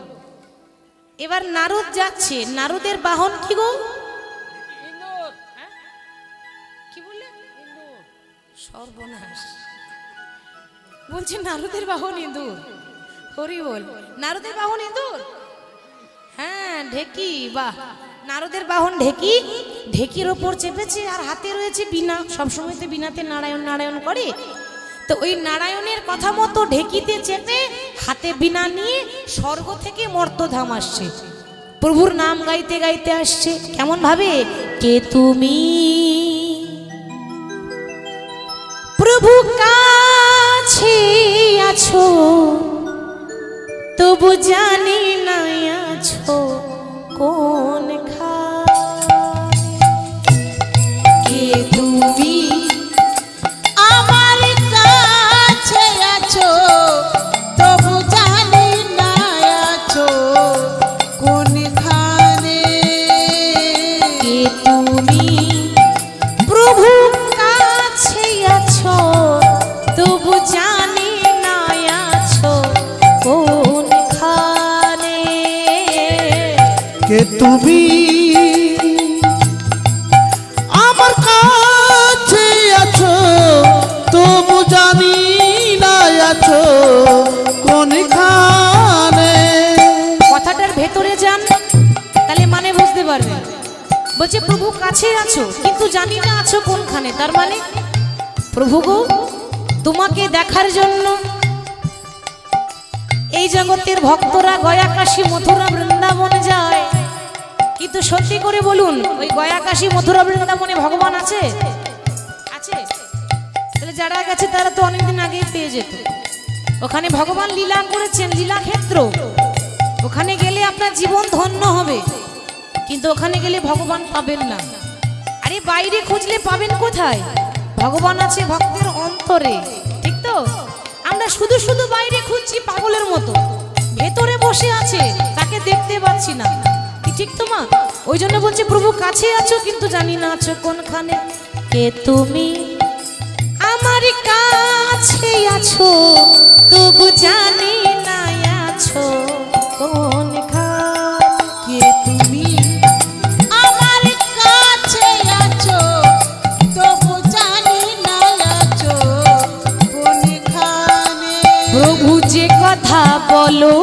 এবার নারদ যাচ্ছে, নারদের বাহন কি গো? কি বললে? সর্বনাশ, বলছে নারদের বাহন ইঁদুর। হরি বল, নারদের বাহন ইঁদুর? হ্যাঁ, ঢেকি। বাহ, নারদের বাহন ঢেকি, ঢেকির ওপর চেপেছে আর হাতে রয়েছে বীণা। সবসময় তো বীণাতে নারায়ণ নারায়ণ করে, তো ওই নারায়ণের কথা মতো ঢেকিতে চেপে হাতে বীণা নিয়ে স্বর্গ থেকে মর্তধাম আসছে। প্রভুর নাম গাইতে গাইতে আসছে। কেমন ভাবে? কে তুমি প্রভু কাছে আছো, তবু জানি না আছো কোন কে তুমি আমার কাছে আছো, তবু জানি না আছো কোনখানে। কে তুমি প্রভু কাছে আছো, তবু জানি না আছো কোনখানে। কে তুমি আমার কাছে আছো, তবু জানি না আছো কোনখানে। কথাটার ভেতরে যান, তাহলে মানে বুঝতে পারবেন। বলছে প্রভু কাছে আছো কিন্তু জানি না আছো কোনখানে, তার মানে প্রভু গো, তোমাকে দেখার জন্য এই জগতের ভক্তরা গয়া কাশী মথুরা বৃন্দাবনে যায়, কিন্তু সত্যি করে বলুন, ওই গয়া কাশী মথুরা বৃন্দাবনে ভগবান আছে? আছে? তাহলে যারা গেছে তারা তো অনেকদিন আগেই পেয়ে যেত। ওখানে ভগবান লীলা করেছেন, লীলা ক্ষেত্র। ওখানে গেলে আপনার জীবন ধন্য হবে, কিন্তু ওখানে গেলে ভগবান পাবেন না। আরে বাইরে খুঁজলে পাবেন কোথায়? ভগবান আছে ভক্তের অন্তরে, ঠিক তো? আমরা শুধু শুধু বাইরে খুঁজছি পাগলের মতো, ভেতরে বসে আছে, তাকে দেখতে পাচ্ছি না, কি ঠিক তো মা? ওই জন্য বলছে প্রভু কাছে আছো কিন্তু জানি না আছো কোনখানে। কে তুমি আমার কাছে আছো, তবু জানি না আছো কোনখানে। কে তুমি আমার কাছে আছো, তবু জানি না আছো কোনখানে। প্রভু যে কথা বলো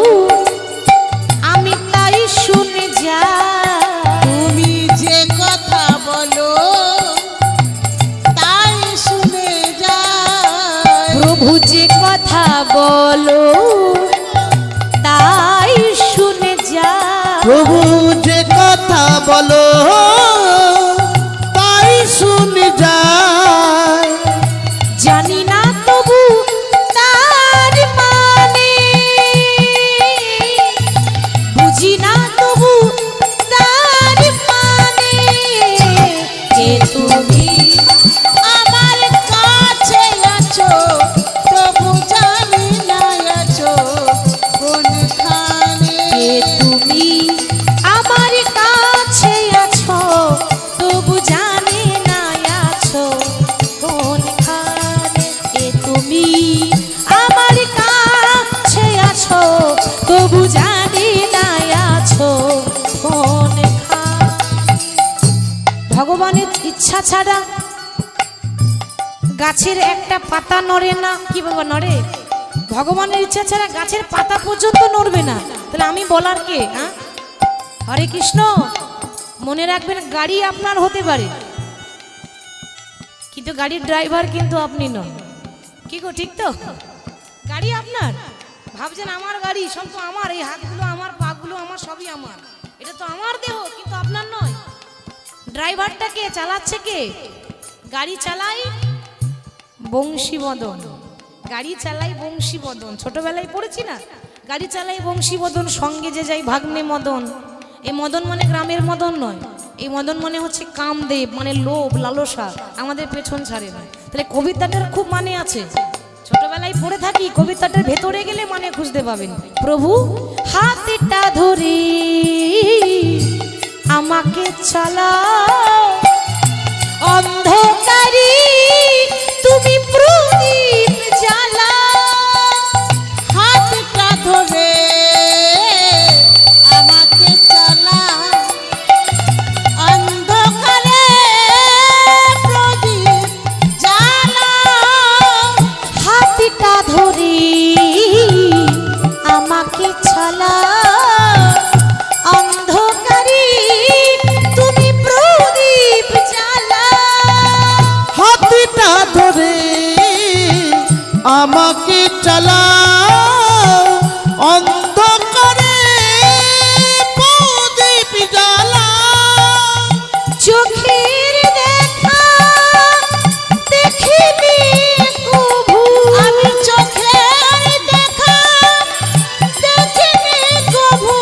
আমি তাই শুনে যাই। তুমি যে কথা বলো তাই শুনে যাই। প্রভু যে কথা বলো তাই শুনে যাই। প্রভু যে কথা বলো তাই শুনে যায়। জানি না তবু তার মানে, বুঝি না তবু তার মানে। কে তুমি আমার কাছে আছো, তবু জানি না আছো কোনখানে। কে তুমি আমার কাছে আছো, আমার কাছে আছো তবু জানি না আছো কোনখানে। ভগবানের ইচ্ছা ছাড়া গাছের একটা পাতা নড়ে না। কি বাবা নড়ে? ভগবানের ইচ্ছা ছাড়া গাছের পাতা পর্যন্ত নড়বে না। তাহলে আমি বলার কে? হ্যাঁ, হরে কৃষ্ণ। মনে রাখবেন, গাড়ি আপনার হতে পারে কিন্তু গাড়ির ড্রাইভার কিন্তু আপনি নন। কি গো, ঠিক তো? গাড়ি আপনার, ভাবছেন আমার গাড়ি, সব তো আমার, এই হাতগুলো আমার, পাগুলো আমার, সবই আমার, এটা তো আমার দেহ, কিন্তু আপনার নয়। ড্রাইভারটা কে? চালাচ্ছে কে? গাড়ি চালাই বংশীবদন, গাড়ি চালাই বংশীবদন। ছোটবেলায় পড়েছি না, গাড়ি চালাই বংশীবদন, সঙ্গে যে যাই ভাগ্নে মদন। এই মদন মানে গ্রামের মদন নয়, এই মদন মানে হচ্ছে কামদেব, মানে লোভ লালসা, আমাদের পেছন ছাড়ে না। তাহলে কবিতাটার খুব মানে আছে, ছোটবেলায় পড়ে থাকি, কবিতাটার ভেতরে গেলে মানে খুঁজতে পাবেন। প্রভু হাতটা ধরে আমাকে চালাও, অন্ধকারী তুমি প্রদীপ জ্বালাও। হাতটা ধরে আমাকে চালাও, অন্ধকারে প্রদীপ জ্বালাও। হাতটা ধরে আমাকে চালাও, অন্ধকারী তুমি প্রদীপ জ্বালাও। হাতটা ধরে আমাকে চালাও, অন্ধকারে প্রদীপ জ্বালাও। চোখের দেখা দেখিনি কভু, আমি চোখের দেখা দেখিনি কভু।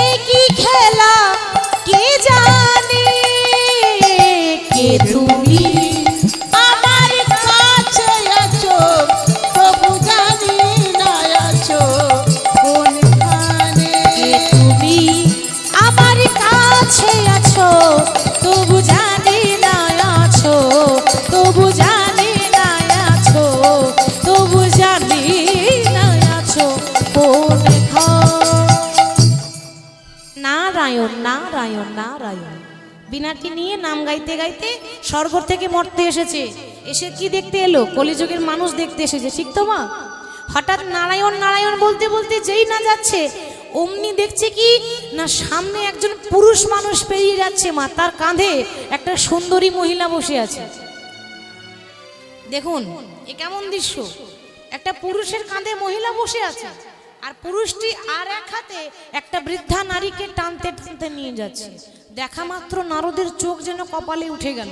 এই কি খেলা কে জানে, কে তুমি আমার কাছে আছো তবু জানি না আছো কোনখানে। কে তুমি আমার কাছে আছো তবু জানি না আছো, তবু জানি না আছো, তবু জানি না আছো কোনখানে। নারায়ণ নারায়ণ নারায়ণ। বিনাটি নিয়ে নাম গাইতে গাইতে স্বর্গ থেকে মর্তে এসেছে, এসে কি দেখতে এলো? কলিযুগের মানুষ দেখতে এসেছে, ঠিক তো মা? হঠাৎ নারায়ণ নারায়ণ বলতে বলতে যেই না যাচ্ছে, অমনি দেখছে কি না, সামনে একজন পুরুষ মানুষ পেরিয়ে যাচ্ছে মা, তার কাঁধে একটা সুন্দরী মহিলা বসে আছে। দেখুন এ কেমন দৃশ্য, একটা পুরুষের কাঁধে মহিলা বসে আছে, আর পুরুষটি আর এক হাতে একটা বৃদ্ধা নারীকে টানতে টানতে নিয়ে যাচ্ছে। দেখা মাত্র নারদের চোখ যেন কপালে উঠে গেল,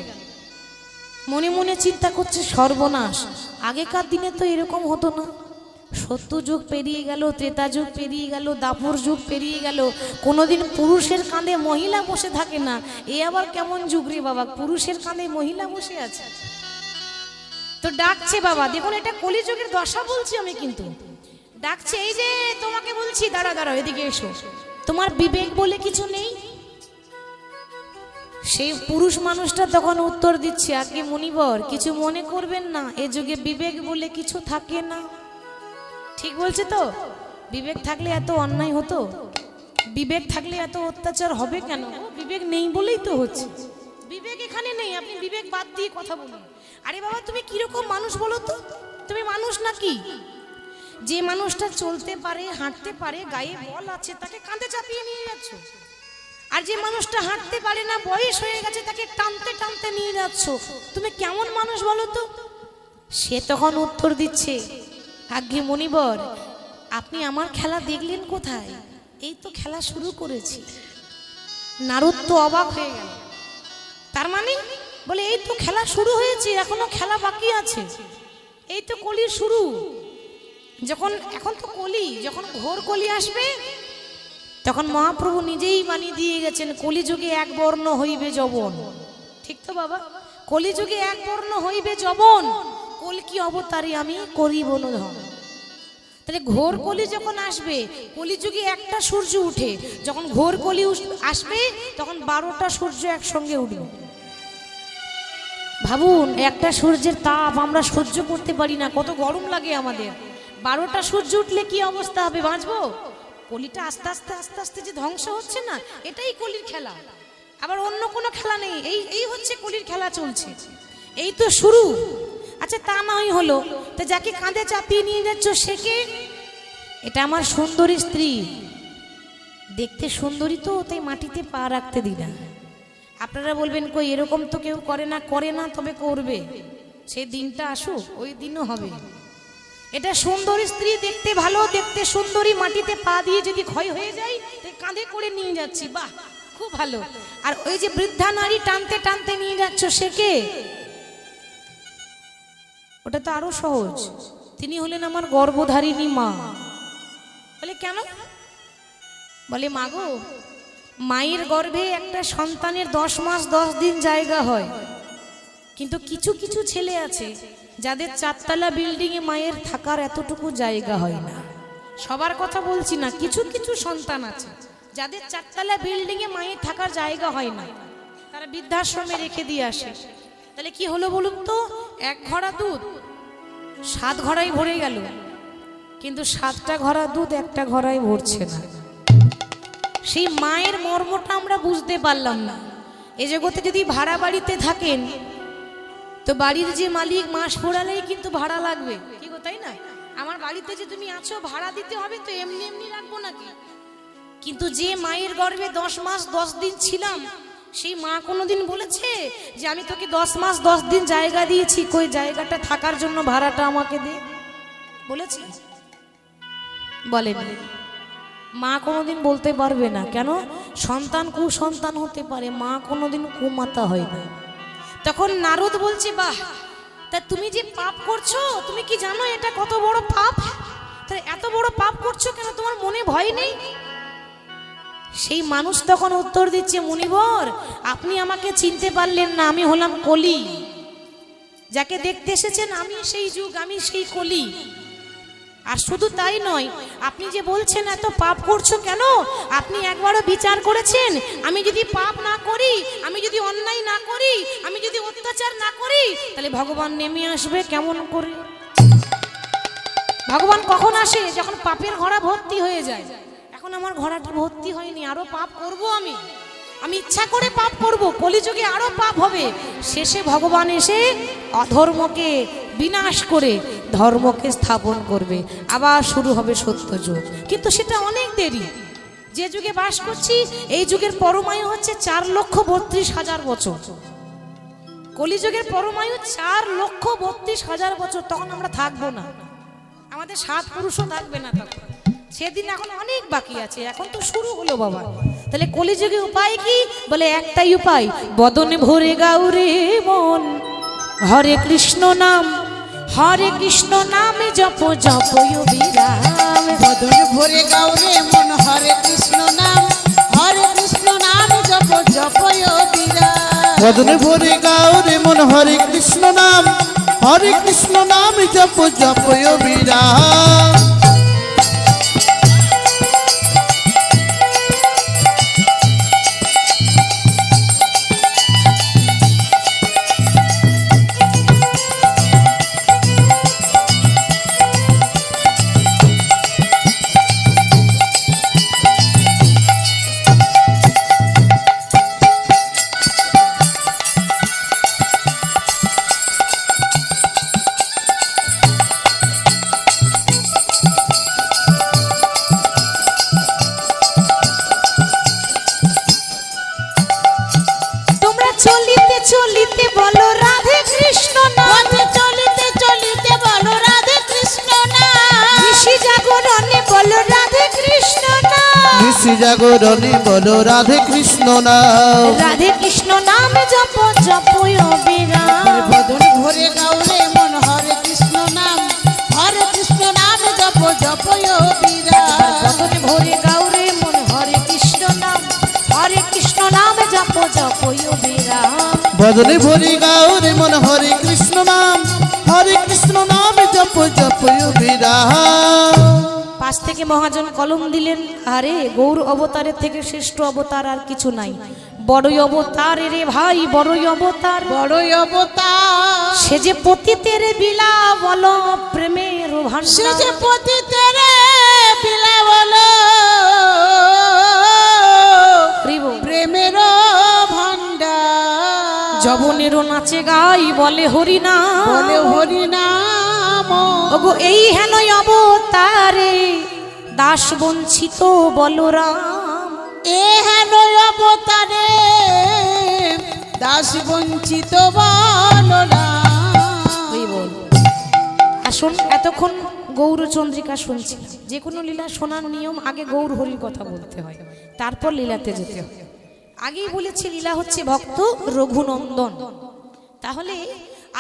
মনে মনে চিন্তা করছে সর্বনাশ, আগেকার দিনে তো এরকম হতো না। সত্য যুগ পেরিয়ে গেল, ত্রেতা যুগ পেরিয়ে গেল, দাপর যুগ পেরিয়ে গেল, কোনোদিন পুরুষের কাঁধে মহিলা বসে থাকে না। এ আবার কেমন যুগ রে বাবা, পুরুষের কাঁধে মহিলা বসে আছে। তো ডাকছে বাবা, দেখুন এটা কলিযুগের দশা বলছি আমি, কিন্তু ডাকছে, এই যে তোমাকে বলছি, দাঁড়া দাঁড়াও, এদিকে এসো, তোমার বিবেক বলে কিছু নেই? সেই পুরুষ মানুষটা তখন উত্তর দিচ্ছে, আগে মুনিবর কিছু মনে করবেন না, এ যুগে বিবেক বলে কিছু থাকে না। ঠিক বলছে তো? বিবেক থাকলে এত অন্যায় হতো? বিবেক থাকলে এত অত্যাচার হবে কেন? বিবেক নেই বলেই তো হচ্ছে। বিবেক এখানে নেই, আপনি বিবেক বাদ দিয়ে কথা বলুন। আরে বাবা তুমি কিরকম মানুষ বলো তো? তুমি মানুষ নাকি? যে মানুষটা চলতে পারে, হাঁটতে পারে, গায়ে বল আছে, তাকে কাঁধে চাপিয়ে নিয়ে যাচ্ছ। আর যে মানুষটা হাঁটতে পারে না, বয়স হয়ে গেছে, তাকে টানতে টানতে নিয়ে যাচ্ছ। তুমি কেমন মানুষ বলো তো? সে তখন উত্তর দিচ্ছে, আজ্ঞে মুনিবর, আপনি আমার খেলা দেখলেন কোথায়? এই তো খেলা শুরু করেছি। নারদ তো অবাক হয়ে গেল, তার মানে বলে এই তো খেলা শুরু হয়েছে, এখনো খেলা বাকি আছে, এই তো কলির শুরু। যখন এখন তো কলি, যখন ঘোর কলি আসবে তখন মহাপ্রভু নিজেই বানিয়ে দিয়ে গেছেন, কলিযুগে এক বর্ণ হইবে যবন। ঠিক তো বাবা? কলিযুগে এক বর্ণ হইবে যবন, কলকি অবতারে আমি করিব না ধন। তাহলে ঘোর কলি যখন আসবে, কলিযুগে একটা সূর্য উঠে, যখন ঘোর কলি আসবে তখন 12টা সূর্য একসঙ্গে উঠবে। ভাবুন, একটা সূর্যের তাপ আমরা সহ্য করতে পারি না, কত গরম লাগে আমাদের। 12টা সূর্য উঠলে কি অবস্থা হবে, বাঁচবো? কলিটা আস্তে আস্তে আস্তে আস্তে যে ধ্বংস হচ্ছে না, এটাই কলির খেলা। আবার অন্য কোনো খেলা নেই, এই হচ্ছে কলির খেলা চলছে, এই তো শুরু। আচ্ছা, তা নয় হলো, তো যাকে কাঁধে চাপিয়ে নিয়ে যাচ্ছ সে কে? এটা আমার সুন্দরী স্ত্রী, দেখতে সুন্দরী তো, তাই মাটিতে পা রাখতে দিই না। আপনারা বলবেন কই এরকম তো কেউ করে না, তবে করবে। সেই দিনটা আসুক, ওই দিনও হবে। এটা সুন্দরী স্ত্রী, দেখতে ভালো, দেখতে সুন্দরী, মাটিতে পা দিয়ে যদি ক্ষয় হয়ে যায় তাই কাঁধে করে নিয়ে যাচ্ছি, বাহ খুব ভালো। আর ওই যে বৃদ্ধা নারী টানতে টানতে নিয়ে যাচ্ছ সে কে? ওটা তো আরো সহজ, তিনি হলেন আমার গর্ভধারিণী মা। বলে কেন? বলে মাগো, মায়ের গর্ভে একটা সন্তানের 10 মাস 10 দিন জায়গা হয়, কিন্তু কিছু কিছু ছেলে আছে যাদের 4তলা বিল্ডিংয়ে মায়ের থাকার এতটুকু জায়গা হয় না। সবার কথা বলছি না, কিছু কিছু সন্তান আছে যাদের 4তলা বিল্ডিংয়ে মায়ের থাকার জায়গা হয় না, তারা বৃদ্ধাশ্রমে রেখে দিয়ে আসে। তাহলে কি হলো বলুন তো? 1 ঘড়া দুধ 7 ঘড়াই ভরে গেল, কিন্তু 7টা ঘড়া দুধ 1টা ঘড়াই ভরছে না। সেই মায়ের মর্মটা আমরা বুঝতে পারলাম না। এ জগতে যদি ভাড়া বাড়িতে থাকেন তো বাড়ির যে মালিক মাস পোড়ালেই কিন্তু ভাড়া লাগবে, কি গো তাই না? আমার বাড়িতে যে তুমি আছো ভাড়া দিতে হবে, তো এমনি এমনি রাখবো নাকি? কিন্তু যে মায়ের গর্ভে 10 মাস 10 দিন ছিলাম, সেই মা কোনোদিন বলেছে যে আমি তোকে 10 মাস 10 দিন জায়গা দিয়েছি, কই জায়গাটা থাকার জন্য ভাড়াটা আমাকে দে? বলেছে? বলেন। মা কোনোদিন বলতে পারবে না, কেন? সন্তান কুসন্তান হতে পারে, মা কোনোদিন কুমাতা হয় না। তখন নারদ বলছে, বাহ, তা তুমি যে পাপ করছো, তুমি কি জানো এটা কত বড় পাপ? তাহলে এত বড় পাপ করছো কেন, তোমার মনে ভয় নেই? সেই মানুষ তখন উত্তর দিচ্ছে, মুনিবর আপনি আমাকে চিনতে পারলেন না, আমি হলাম কলি। যাকে দেখতে এসেছেন আমি সেই যুগ, আমি সেই কলি। আর শুধু তাই নয়, আপনি যে বলছেন এত পাপ করছো কেন, আপনি একবারও বিচার করেছেন আমি যদি পাপ না করি, আমি যদি অন্যায় না করি, আমি যদি অত্যাচার না করি, তাহলে ভগবান নেমে আসবে কেমন করে? ভগবান কখন আসে? যখন পাপের ঘোড়া ভর্তি হয়ে যায়। এখন আমার ঘোড়াটা ভর্তি হয়নি, আরো পাপ করব, আমি ইচ্ছা করে পাপ করব, কলিযুগে আরো পাপ হবে। শেষে ভগবান এসে অধর্মকে বিনাশ করে ধর্মকে স্থাপন করবে, আবার শুরু হবে সত্য যুগ। কিন্তু সেটা অনেক দেরি। যে যুগে বাস করছি এই যুগের পরমায়ু হচ্ছে 4,32,000 বছর। কলিযুগের পরমায়ু 4,32,000 বছর। তখন আমরা থাকবো না, আমাদের 7 পুরুষও থাকবে না তখন। সেদিন এখন অনেক বাকি আছে, এখন তো শুরু হলো বাবা। তাহলে কলিযুগে উপায় কি? বলে একটাই উপায়, বদনে ভরে গাউরে মন, হরে কৃষ্ণ নাম, হরে কৃষ্ণ নামে জপ জপ বিরাম। বদন ভরে গাউরে মন, হরে কৃষ্ণ নাম, হরে কৃষ্ণ নাম জপ জপ বিরাম। বদনে ভরে গাউরে মন, হরে কৃষ্ণ নাম, হরে কৃষ্ণ নাম জপ জপ বিরাম। চলিতে চলিতে বলো রাধে কৃষ্ণ নাম, চলিতে চলিতে বলো রাধে কৃষ্ণ নাম। নিশি জাগরণে বলো রাধে কৃষ্ণ নাম, নিশি জাগরণে বলো রাধে কৃষ্ণ নাম, রাধে কৃষ্ণ নাম জপ জপ বিরাম। বদন ভরে গাউরে মন, হরে কৃষ্ণ নাম, হরে কৃষ্ণ নাম জপ জপ বিরাম। বদনে ভরে গাউরে মন, হরে কৃষ্ণ নাম, হরে কৃষ্ণ নাম জপ জপ বিরাম। বদনে ভরে গাউরে মন, হরে কৃষ্ণ নাম, হরে কৃষ্ণ নাম জপ জপ বিরাম। পাশ থেকে মহাজন কলম দিলেন, আরে গৌর অবতারের থেকে শ্রেষ্ঠ অবতার আর কিছু নাই। বড়ই অবতার রে ভাই, বড়ই অবতার, বড়ই অবতার। সে যে পতিতের বিলা বল প্রেমের সে ভান্ডার, যে পতিতের বিলা বলো প্রেমের ভান্ডার। যবনেরও নাচে গাই বলে হরিনাম, বলে হরিনাম। ওগো এই হেন অবতারে দাস বঞ্চিত বলরাম, এ হেন অবতারে দাস বঞ্চিত বলরাম। ওই বল। আসুন, এতক্ষণ গৌরচন্দ্রিকা শুনছিলাম। যে কোনো লীলা শোনার নিয়ম, আগে গৌর হরির কথা বলতে হয়, তারপর লীলাতে যেতে হয়। আগেই বলেছি লীলা হচ্ছে ভক্ত রঘুনন্দন। তাহলে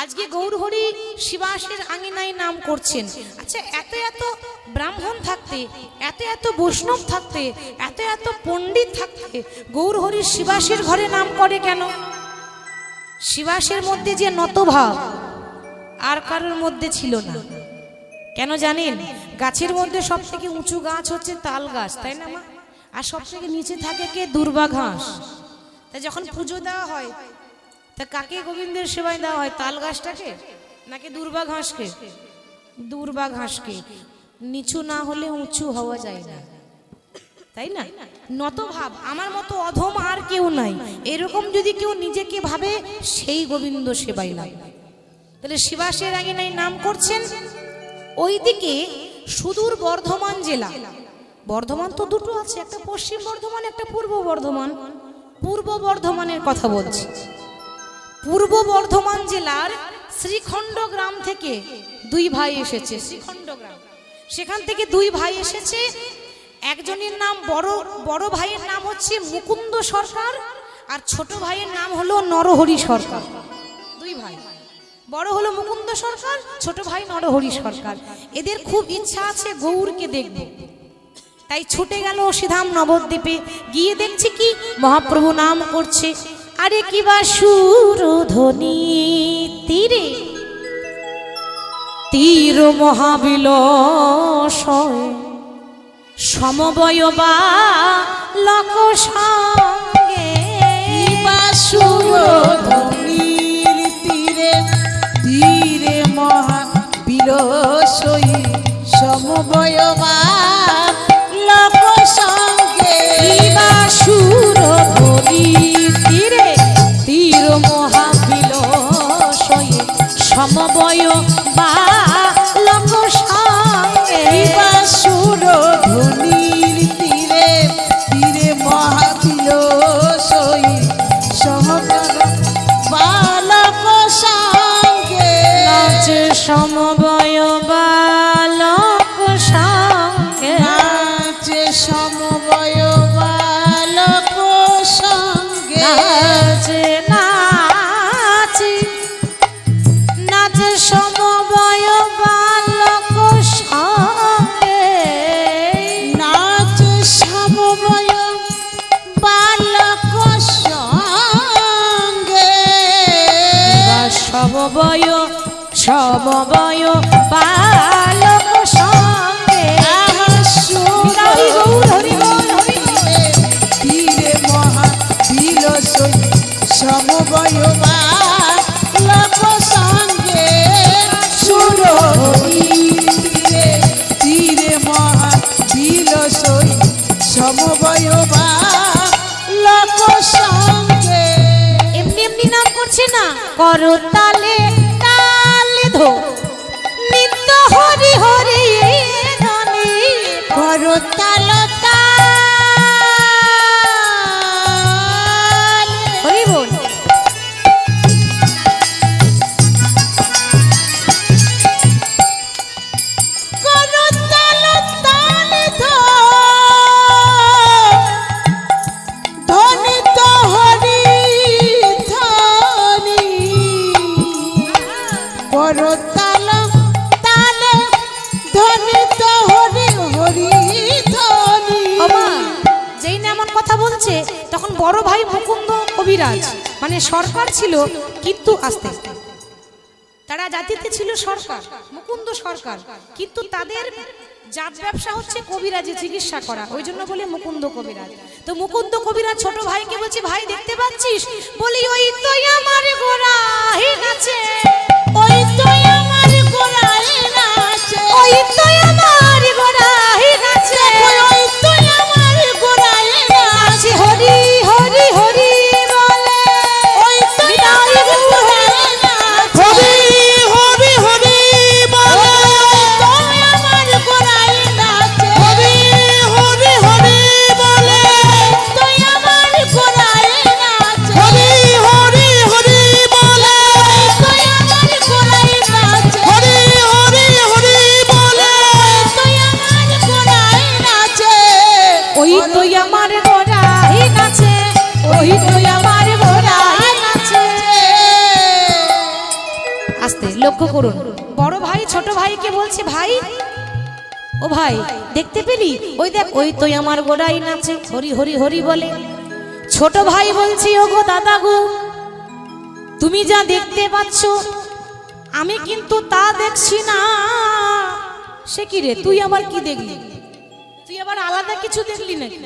আজকে গৌর হরি শিবাসের আঙিনায় নাম করছেন। আচ্ছা, এত এত ব্রাহ্মণ থাকতে, এত এত বৈষ্ণব থাকতে, এত এত পণ্ডিত থাকতে গৌর হরি শিবাসের ঘরে নাম করে কেন? শিবাসের মধ্যে যে নতভাব আর কারোর মধ্যে ছিল না। কেন জানেন? গাছের মধ্যে সব থেকে উঁচু গাছ হচ্ছে তাল গাছ, তাই না মা? আর সব থেকে নিচে থাকে কে? দুর্বা ঘাস। তাই যখন পুজো দেওয়া হয়, তা কাকে গোবিন্দের সেবায় দেওয়া হয়? তাল গাছটাকে নাকি দুর্বা ঘাসকে? দুর্বা ঘাসকে। নিচু না হলে উঁচু হওয়া যায় না, তাই না? নতভাব, আমার মতো অধম আর কেউ নাই, এরকম যদি কেউ নিজেকে ভাবে, সেই গোবিন্দ সেবাই লাগবে। তাহলে শিবাসের আগে নাই নাম করছেন। ওইদিকে সুদূর বর্ধমান জেলা, বর্ধমান তো দুটো আছে, একটা পশ্চিম বর্ধমান, একটা পূর্ব বর্ধমান। পূর্ব বর্ধমানের কথা বলছি। পূর্ব বর্ধমান জেলার শ্রীখণ্ড গ্রাম থেকে দুই ভাই এসেছে। শ্রীখণ্ড গ্রাম, সেখান থেকে দুই ভাই এসেছে। একজনের নাম বড় ভাইয়ের নাম হচ্ছে মুকুন্দ সরকার, আর ছোট ভাইয়ের নাম হলো নরহরি সরকার। দুই ভাই, বড় হলো মুকুন্দ সরকার, ছোট ভাই নরহরি সরকার। এদের খুব ইচ্ছা আছে গৌরকে দেখবে, তাই ছুটে গেল সিধাম নবদ্বীপে। গিয়ে দেখছে কি মহাপ্রভু নাম করছে। আরে কি বা সুরধ্বনি তীরে তীর মহাবিলসয়, সমবয় বা লোক সঙ্গে সুরধ্বনির তীরে তীরে মহাবিলসই, সমবয়বা লোক সঙ্গে। সুরধ্বনির তীরে তীর মহাবিলসয়, সমবয় বা লোক সঙ্গে। সুরধ্বনির তীরে তীরে মহাবিলসই, সমবয় বা লোক সঙ্গে। নাচে সমবয় বা লোক সঙ্গে, নাচে সমবয় বা লোক সঙ্গে। নাচে নাচে নাচে সমবয় বা লোক সঙ্গে। নাচে সমবয় বা লোক সঙ্গে। সমবয় সমবয় বা লোক সঙ্গে। হরি গৌর, হরি গৌর, হরি গৌর। তীরে মহাবিলসই, সমবয় বা লোক সঙ্গে। সুরধ্বনির তীরে তীরে মহাবিলসই, সমবয় বা লোক সঙ্গে। এমনি এমনি নাম করছে না, করো তালে তালে ধো নিত্য হরি হরি ধ্বনি। করো তাল তাল, হরি বল। করো তাল তাল ধো, ধ্বনি তো হরি ধ্বনি। করো তাল তাল ধ্বনি তো হরি হরি ধ্বনি। বাবা যেই না এমন কথা বলছে, তখন বড় ভাই মুকুন্দ কবিরাজ মানে সরকার ছিল, কিন্তু আস্তে আস্তে তারা জাতিতে ছিল সরকার, মুকুন্দ সরকার, কিন্তু তাদের জাত ব্যবসা হচ্ছে কবিরাজি চিকিৎসা করা, ওই জন্য বলে মুকুন্দ কবিরাজ। তো মুকুন্দ কবিরাজ ছোট ভাইকে বলছে, ভাই দেখতে পাচ্ছিস? বলি ওই তো আমার গোড়াই নাচে, ওই তো আমার গোড়ায় নাচে, ওই তো আমার গোড়াই নাচে, ওই তো আমার গোড়ায় নাচে, হরি হরি হরি বলে, ওই তো আমার গোড়ায় নাচে, হরি হরি হরি বলে, তো আমার গোড়ায় নাচে, হরি হরি হরি বলে, তো আমার গোড়ায় নাচে, হরি হরি হরি বলে, তো আমার গোড়ায় নাচে, হরি হরি হরি বলে, তো আমার গোড়ায় নাচে, ওই তো আমার গোড়াই নাচে, ওই তো আমার গোড়াই নাচে। আস্তে লক্ষ্য করুন, বড় ভাই ছোট ভাইকে বলছে, ভাই ও ভাই দেখতে পেলি? ওই দেখ, ওই তো আমার গোড়াই নাচে, হরি হরি হরি বলে। ছোট ভাই বলছি, ও গো দাদা গো, তুমি যা দেখতে পাচ্ছ আমি কিন্তু তা দেখছি না। সে কি রে, তুই আবার কি দেখলি? তুই আবার আলাদা কিছু দেখলি নাকি?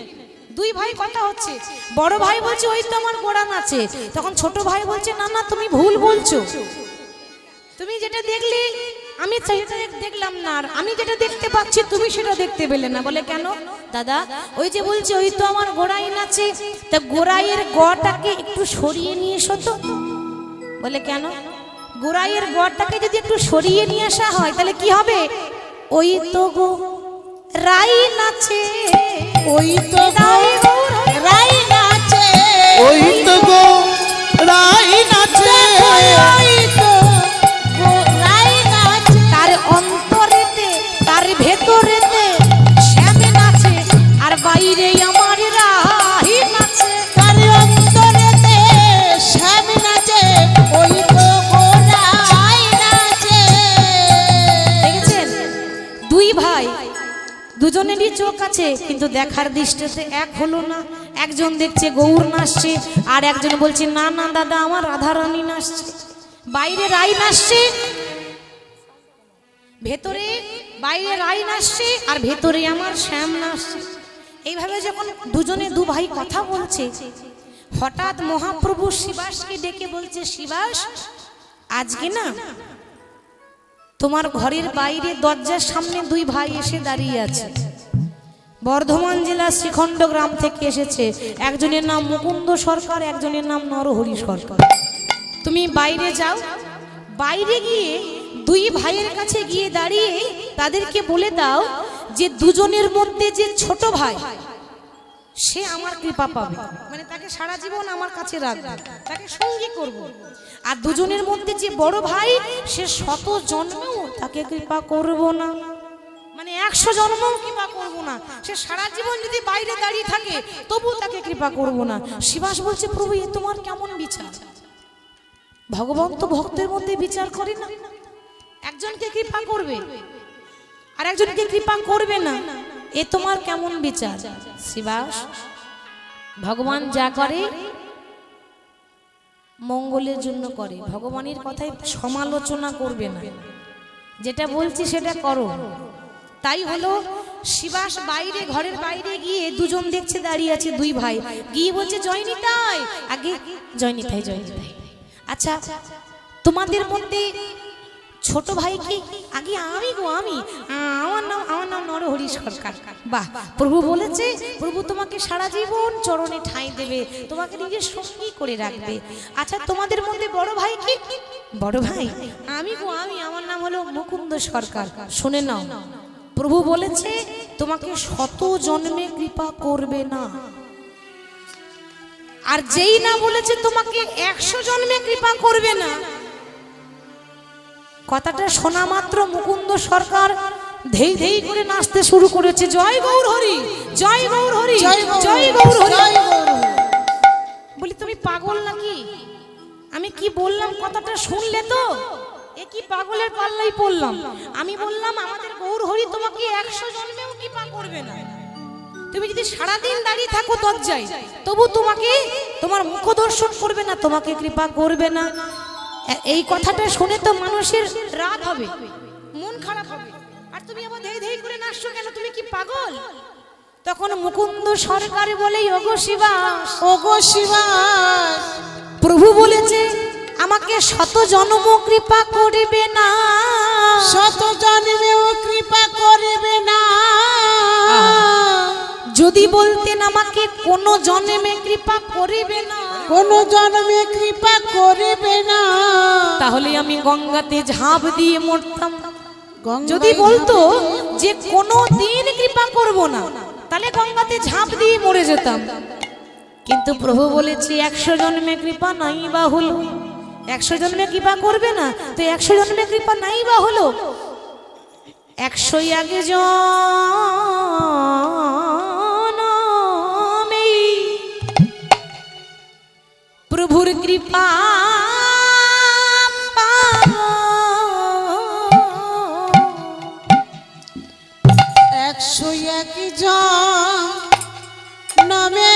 দুই ভাই কথা হচ্ছে, বড় ভাই বলছে ওই তো আমার গোড়া নাচে, তখন ছোট ভাই বলছে না না তুমি ভুল বলছো, তুমি যেটা দেখলি আমি সেটা দেখলাম না, আর আমি যেটা দেখতে পাচ্ছি তুমি সেটা দেখতে পেলে না। বলে কেন দাদা? ওই যে বলছে ওই তো আমার গোড়াই নাচে, তা গোড়াইয়ের গটাকে একটু সরিয়ে নিয়ে এসো তো। বলে কেন? গোড়াইয়ের গড়টাকে যদি একটু সরিয়ে নিয়ে আসা হয় তাহলে কি হবে? ওই তো গো রাই নাচে, ওই তো রাই নাচে, ওই তো গো রাই নাচে, ওই তো রাই নাচে, তার অন্তরেতে তার ভেতরেতে শ্যাম নাচে, আর বাইরে আমার রাই নাচে। তার অন্তরেতে শ্যাম নাচে, ওই তো রাই নাচে। দেখেছেন দুই ভাই, দুজনেরই চোখ আছে কিন্তু দেখার দৃষ্টিতে এক হলো না। একজন দেখছে গৌর নাচছে, আর একজন বলছে না না দাদা আমার রাধারানী নাচছে। বাইরে রাই নাচছে, ভেতরে বাইরে রাই নাচছে, আর ভেতরে আমার শ্যাম নাচছে। এইভাবে যখন দুজনে দু ভাই কথা বলছে, হঠাৎ মহাপ্রভু শিবাসকে ডেকে বলছে, শিবাস আজকে না তোমার ঘরের বাইরে দরজার সামনে দুই ভাই এসে দাঁড়িয়ে আছে। বর্ধমান জেলা শ্রীখণ্ড গ্রাম থেকে এসেছে, একজনের নাম মুকুন্দ সরকার, একজনের নাম নরহরি সরকার। তুমি বাইরে যাও, বাইরে গিয়ে দুই ভাইয়ের কাছে গিয়ে দাঁড়িয়ে তাদেরকে বলে দাও যে দুজনের মধ্যে যে ছোট ভাই সে আমার কৃপা পাবে, মানে তাকে সারা জীবন আমার কাছে রাখবে, তাকে সঙ্গী করব। আর দুজনের মধ্যে যে বড় ভাই সে শত জন্মেও তাকে কৃপা করব না, মানে 100 জন্মও কৃপা করব না। সে সারা জীবন যদি বাইরে দাঁড়িয়ে থাকে তবু তাকে কৃপা করব না। শিবাস বলছে, প্রভু এ তোমার কেমন বিচার? ভগবান তো ভক্তের মধ্যে বিচার করে না, একজনকে কৃপা করবে আর একজনকে কৃপা করবে না, এ তোমার কেমন বিচার? শিবাস, ভগবান যা করে মঙ্গলের জন্য করে, ভগবানের কথায় সমালোচনা করবে না, যেটা বলছি সেটা করো। তাই হলো শিবাস বাইরে, ঘরের বাইরে গিয়ে দুজন দেখছে দাঁড়িয়ে আছে দুই ভাই, গিয়ে বলছে জয় নিতাই, আগে জয় নিতাই জয় নিতাই। আচ্ছা তোমাদের মধ্যে ছোট ভাই কি? আগে আমি গো আমি, আমার নাম নরহরি সরকার। বাহ, প্রভু বলেছে প্রভু তোমাকে সারা জীবন চরণে ঠাঁই দেবে, তোমাকে নিজের সঙ্গী করে রাখবে। আচ্ছা তোমাদের মধ্যে বড় ভাই কি? বড় ভাই আমি গো আমি, আমার নাম হলো মুকুন্দ সরকার। শুনে নাও, প্রভু বলেছে তোমাকে শত জন্মে কৃপা করবে না, আর যেই না বলেছে তোমাকে 100 জন্মে কৃপা করবে না, কথাটা শোনা মাত্র মুকুন্দ সরকার ধেই ধেই করে নাচতে শুরু করেছে, জয় গৌর হরি, জয় গৌর হরি, জয় গৌর হরি। বলি তুমি পাগল নাকি? আমি কি বললাম কথাটা শুনলে তো? এ কি পাগলের পাল্লাই পড়লাম? আমি বললাম আমাদের গৌর হরি তোমাকে 100 জন্মেও কৃপা করবে না। তুমি যদি সারাদিন দাঁড়িয়ে থাকো দরজায় তবু তোমাকে তোমার মুখ দর্শন করবে না, তোমাকে কৃপা করবে না। এই কথাটা শুনে তো মানুষের রাগ হবে, মন খারাপ হবে। আর তুমি আবার ধেই ধেই করে নাচছো কেন? তুমি কি পাগল? তখন মুকুন্দ সরকার বলে, ওগো শিবাস, ওগো শিবাস, প্রভু বলেছে আমাকে শত জন্ম কৃপা করিবে না, শত জন্মেও কৃপা করিবে না। যদি বলতেন আমাকে কোন জন্মে কৃপা করিবে না, কোন জন্মে কৃপা করিবে না, তাহলে আমি গঙ্গাতে ঝাঁপ দিয়ে মরতাম। গঙ্গায় যদি বলতো যে কোনো দিন কৃপা করব না, তাহলে গঙ্গাতে ঝাঁপ দিয়ে মরে যেতাম। কিন্তু প্রভু বলেছে 100 জন্মে কৃপা নাই বা হলো, 100 জন্মে কৃপা করবে না, তো 100 জন্মে কৃপা নাই বা হলো। 100 আগে জন্মে প্রভুর কৃপা পাবো। 101 জন্মে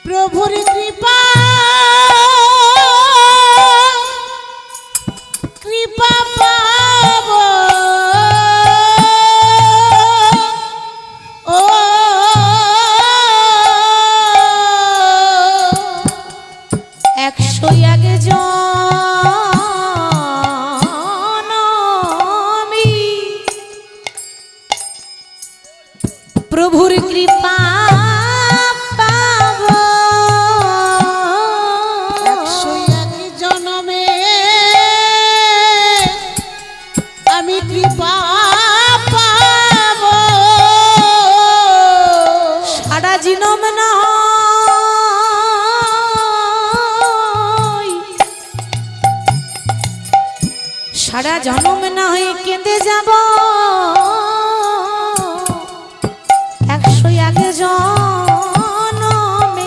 প্রভুর কৃপা কৃপা পাব। ও 100 আগে জন্মে প্রভুর কৃপা পাবো। 101 জন্মে আমি কৃপা পাব। সারা জীবন না হয়, সারা জন্ম না হয়ে কেঁদে যাব। 100 আগে জন্মে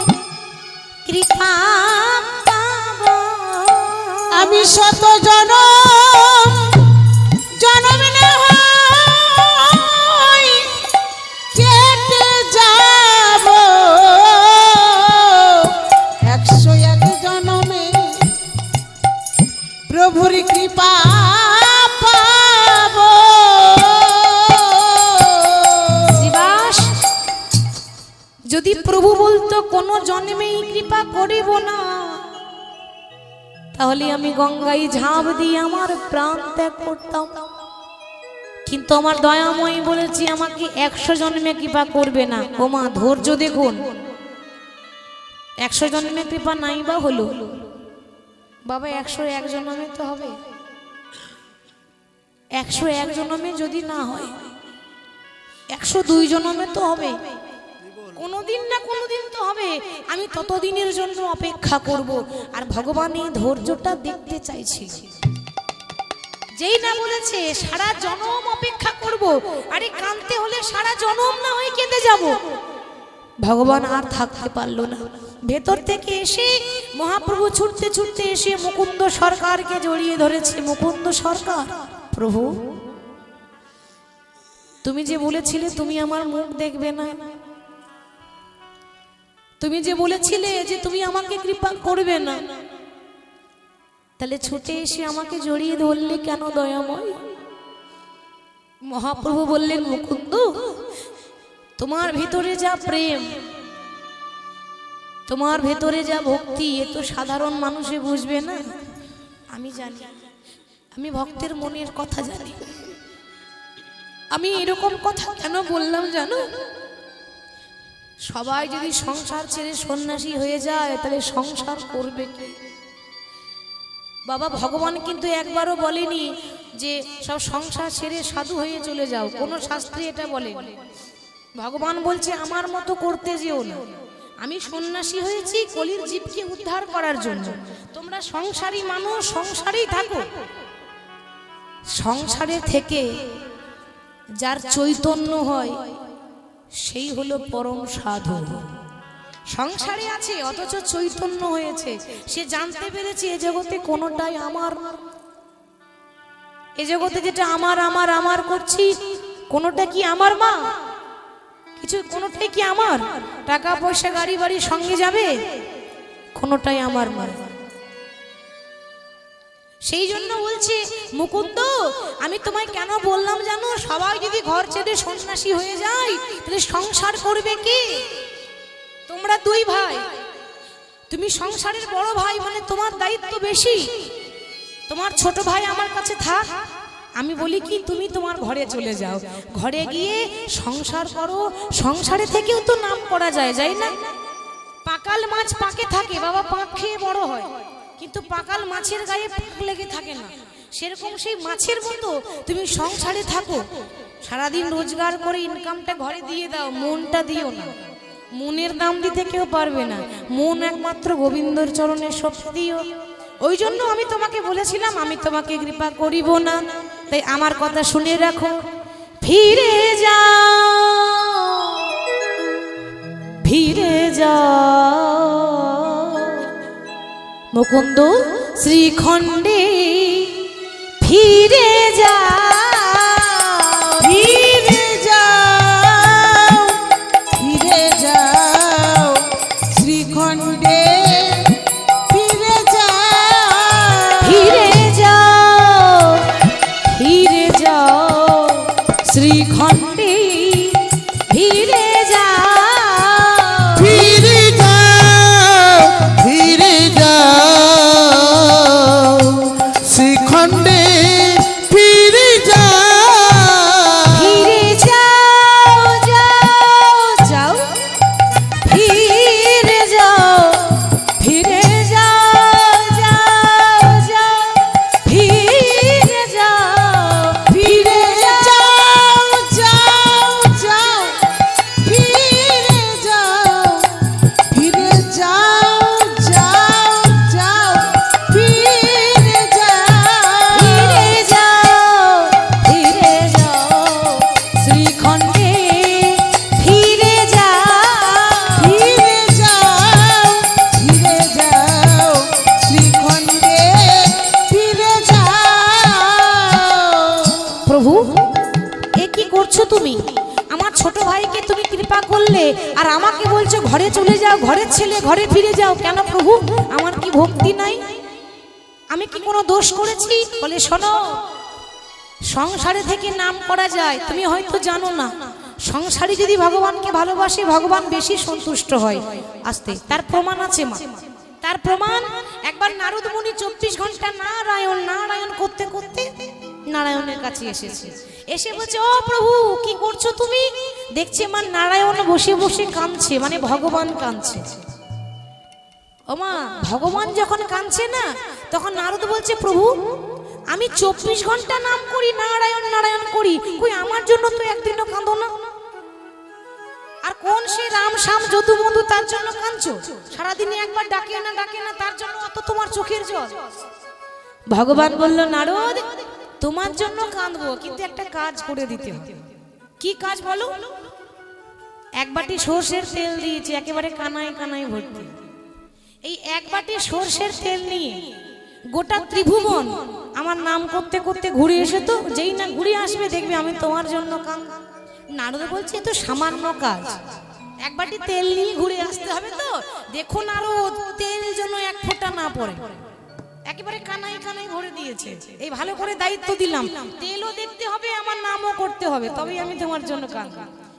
কৃপা পাবো। আমি শত জনম না হয় কেটে যাব। 101 জন্মে প্রভুর কৃপা পাব। শিবাস, যদি প্রভু বলতো কোনো জন্মেই কৃপা করিব না, তাহলে আমি গঙ্গায় ঝাঁপ দিয়ে আমার প্রাণ ত্যাগ করতাম। কিন্তু আমার দয়াময়ী বলেছি আমাকে 100 জন্মে কৃপা করবে না। ও মা, ধৈর্য দেখুন, 100 জন্মে কৃপা নাই বা হলো, বাবা 101 জন্মে তো হবে। 101 জন্মে যদি না হয়, 102 জন্মে তো হবে, কোনোদিন না কোনোদিন তো হবে। আমি ততদিনের জন্য অপেক্ষা করব। আর ভগবান এই ধৈর্যটা দেখতে চাইছি। যেই না বলেছে সারা জনম অপেক্ষা করব, আরে কাঁদতে হলে সারা জনম না হয়ে কেঁদে যাব। ভগবান আর থাকতে পারলো না, ভেতর থেকে এসে মহাপ্রভু ছুটতে ছুটতে এসে মুকুন্দ সরকারকে জড়িয়ে ধরেছে। মুকুন্দ সরকার, প্রভু তুমি যে বলেছিলে তুমি আমার মুখ দেখবে না, তুমি যে বলেছিলে যে তুমি আমাকে কৃপা করবে না, তাহলে ছুটে এসে আমাকে জড়িয়ে ধরলে কেন দয়াময়? মহাপ্রভু বললেন, মুকুন্দ তোমার ভিতরে যা প্রেম, তোমার ভেতরে যা ভক্তি, এ তো সাধারণ মানুষে বুঝবে না। আমি জানি, আমি ভক্তের মনের কথা জানি। আমি এরকম কথা কেন বললাম জানো? সবাই যদি সংসার ছেড়ে সন্ন্যাসী হয়ে যায়, তাহলে সংসার করবে কি? বাবা ভগবান কিন্তু একবারও বলেনি যে সব সংসার ছেড়ে সাধু হয়ে চলে যাও, কোনো শাস্ত্রে এটা বলে। ভগবান বলছে আমার মতো করতে যেও না। আমি সন্ন্যাসী হয়েছি কলির জীবকে উদ্ধার করার জন্য। তোমরা সংসারী মানুষ, সংসারেই থাকো। সংসারে থেকে যার চৈতন্য হয় সেই হলো পরম সাধু। সংসারে আছে অথচ চৈতন্য হয়েছে, সে জানতে পেরেছে এ জগতে কোনোটাই আমার, এ জগতে যেটা আমার আমার আমার করছি কোনোটা কি আমার মা? কিছু কোনোটাই কি আমার? টাকা পয়সা গাড়ি বাড়ি সঙ্গে যাবে? কোনোটাই আমার নয়। সেই জন্য বলছি মুকুন্দ, আমি তোমায় কেন বললাম জানো? সবাই যদি ঘর ছেড়ে সন্ন্যাসী হয়ে যায় তাহলে সংসার করবে কি? তোমরা দুই ভাই, তুমি সংসারের বড় ভাই, মানে তোমার দায়িত্ব বেশি। তোমার ছোট ভাই আমার কাছে থাক, আমি বলি কি তুমি তোমার ঘরে চলে যাও, ঘরে গিয়ে সংসার করো। সংসারে থেকেও তো নাম করা যায়, যাই না? পাকাল মাছ পাকে থাকে বাবা, পাক খেয়ে বড় হয়, কিন্তু পাকাল মাছের গায়ে পাক লেগে থাকে না। সেরকম সেই মাছের মতো তুমি সংসারে থাকো, সারাদিন রোজগার করে ইনকামটা ঘরে দিয়ে দাও, মনটা দিও না। মনের দাম দিতে কেউ পারবে না, মন একমাত্র গোবিন্দর চরণে শক্তি দিও। ওই জন্য আমি তোমাকে বলেছিলাম আমি তোমাকে কৃপা করিব না, তাই আমার কথা শুনে রাখো। ফিরে যাও, ফিরে যাও মুকুন্দ শ্রীখণ্ডে, ফিরে যাও, ফিরে যাও, ফিরে যাও শ্রীখণ্ডে, ফিরে যাও, ফিরে যাও, ফিরে যাও শ্রীখণ্ডে, ফিরে যাও, ফিরে যাও, ফিরে যাও শ্রীখণ্ডে, ফিরে যাও, ফিরে যাও, যাও, যাও, ফিরে যাও, ফিরে যাও, যাও, যাও, ফিরে যাও, ফিরে যাও, যাও, যাও, ফিরে যাও, ফিরে যাও, যাও, যাও, ফিরে যাও, ফিরে যাও, ফিরে যাও শ্রীখণ্ডে, ফিরে যাও, ফিরে যাও, ফিরে যাও শ্রীখণ্ডে, ফিরে যাও। প্রভু এ কি করছো তুমি? আমার ছোট ভাইকে তুমি কৃপা করলে আর আমাকে বলছো ঘরে চলে যাও, ঘরের ছেলে ঘরে ফিরে যাও। কেন প্রভু? আমার কি ভক্তি নাই? আমি কি কোনো দোষ করেছি? বলে শোনো, সংসারে থেকে নাম করা যায়, তুমি হয়তো জানো না। সংসারে যদি ভগবানকে ভালোবাসে ভগবান বেশি সন্তুষ্ট হয়। আসতে তার প্রমাণ আছে মা, তার প্রমাণ একবার নারদ মুনি 24 ঘন্টা নারায়ণ নারায়ণ করতে করতে নারায়ণের কাছে এসেছে। এসে বলছে ও প্রভু কি করছো তুমি? দেখছে মা নারায়ণ বসে বসে কাঁদছে, মানে ভগবান কাঁদছে। ও মা, ভগবান যখন কাঁদছে না তখন নারদ বলছে প্রভু আমি 24 ঘন্টা নাম করি, নারায়ণ নারায়ণ করি, কই আমার জন্য তো একদিনও কাঁদো না? আর কোন সে রাম শ্যাম যদু মধু তার জন্য কাঁদছো? সারাদিনে একবার ডাকে না তার জন্য অত তোমার চোখের জল? ভগবান বলল নারদ তোমার জন্য কাঁদবো, কিন্তু একটা কাজ করে দিতে হবে। কি কাজ বলো? এক বাটি সর্ষের তেল দিয়েছি, একেবারে কানায় কানায় ভর্তি। এই এক বাটি সর্ষের তেল নিয়ে গোটা ত্রিভুবন আমার নাম করতে করতে ঘুরে এসে, তো যেই না ঘুরে আসবে দেখবে আমি তোমার জন্য কাঁদ। নারদ বলছে তো সামান্য কাজ, এক বাটি তেল নিয়ে ঘুরে আসতে হবে। তো দেখো নারদ তেল যেন এক ফোঁটা না পড়ে, একেবারে কানাই কানাই ভরে দিয়েছে। এই ভালো করে দায়িত্ব দিলাম, তেলও দেখতে হবে আমার নামও করতে হবে, তবেই আমি তোমার জন্য কাজ।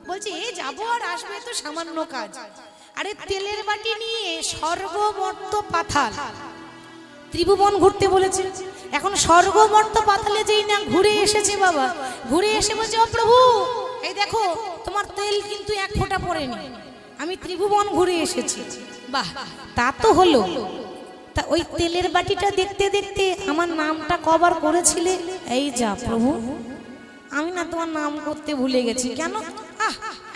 বলছি এই যাবো আর আসবে, তো সামান্য কাজ। আরে তেলের বাটি নিয়ে স্বর্গ মর্ত পাতাল ত্রিভুবন ঘুরতে বলেছে। এখন স্বর্গ মর্ত পাতালে যেই না ঘুরে এসেছে বাবা, ঘুরে এসে বলছে ও প্রভু এই দেখো তোমার তেল কিন্তু এক ফোঁটা পড়েনি, আমি ত্রিভুবন ঘুরে এসেছি। বাহ, তা তো হলো। তা ওই তেলের বাটিটা দেখতে দেখতে আমার নামটা কবার করেছিলে? এই যা প্রভু, আমি না তোমার নাম করতে ভুলে গেছি। কেন?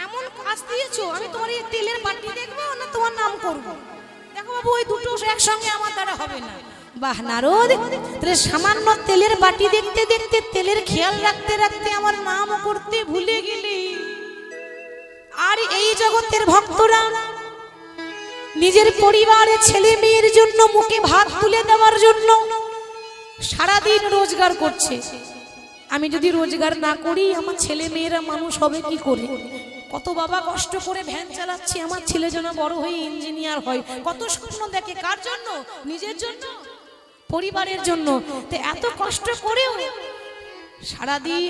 এমন কাজ দিয়েছো, আমি তোমার এই তেলের বাটি দেখবো না তোমার নাম করব? দেখো বাবু ওই দুটো একসঙ্গে আমার দ্বারা হবে না। বাহ নারদ, তাহলে সামান্য তেলের বাটি দেখতে দেখতে তেলের খেয়াল রাখতে রাখতে আমার নাম করতে ভুলে গেলি। আর এই জগতের ভক্তরা নিজের পরিবারের ছেলে মেয়ের জন্য মুখে ভাত তুলে দেওয়ার জন্য সারাদিন রোজগার করছে। আমি যদি রোজগার না করি আমার ছেলে মেয়েরা মানুষ হবে কি করে? কত বাবা কষ্ট করে ভ্যান চালাচ্ছে, আমার ছেলে যেন বড় হয়ে ইঞ্জিনিয়ার হয়, কত স্বপ্ন দেখে, কার জন্য? নিজের জন্য, পরিবারের জন্য। তো এত কষ্ট করেও সারাদিন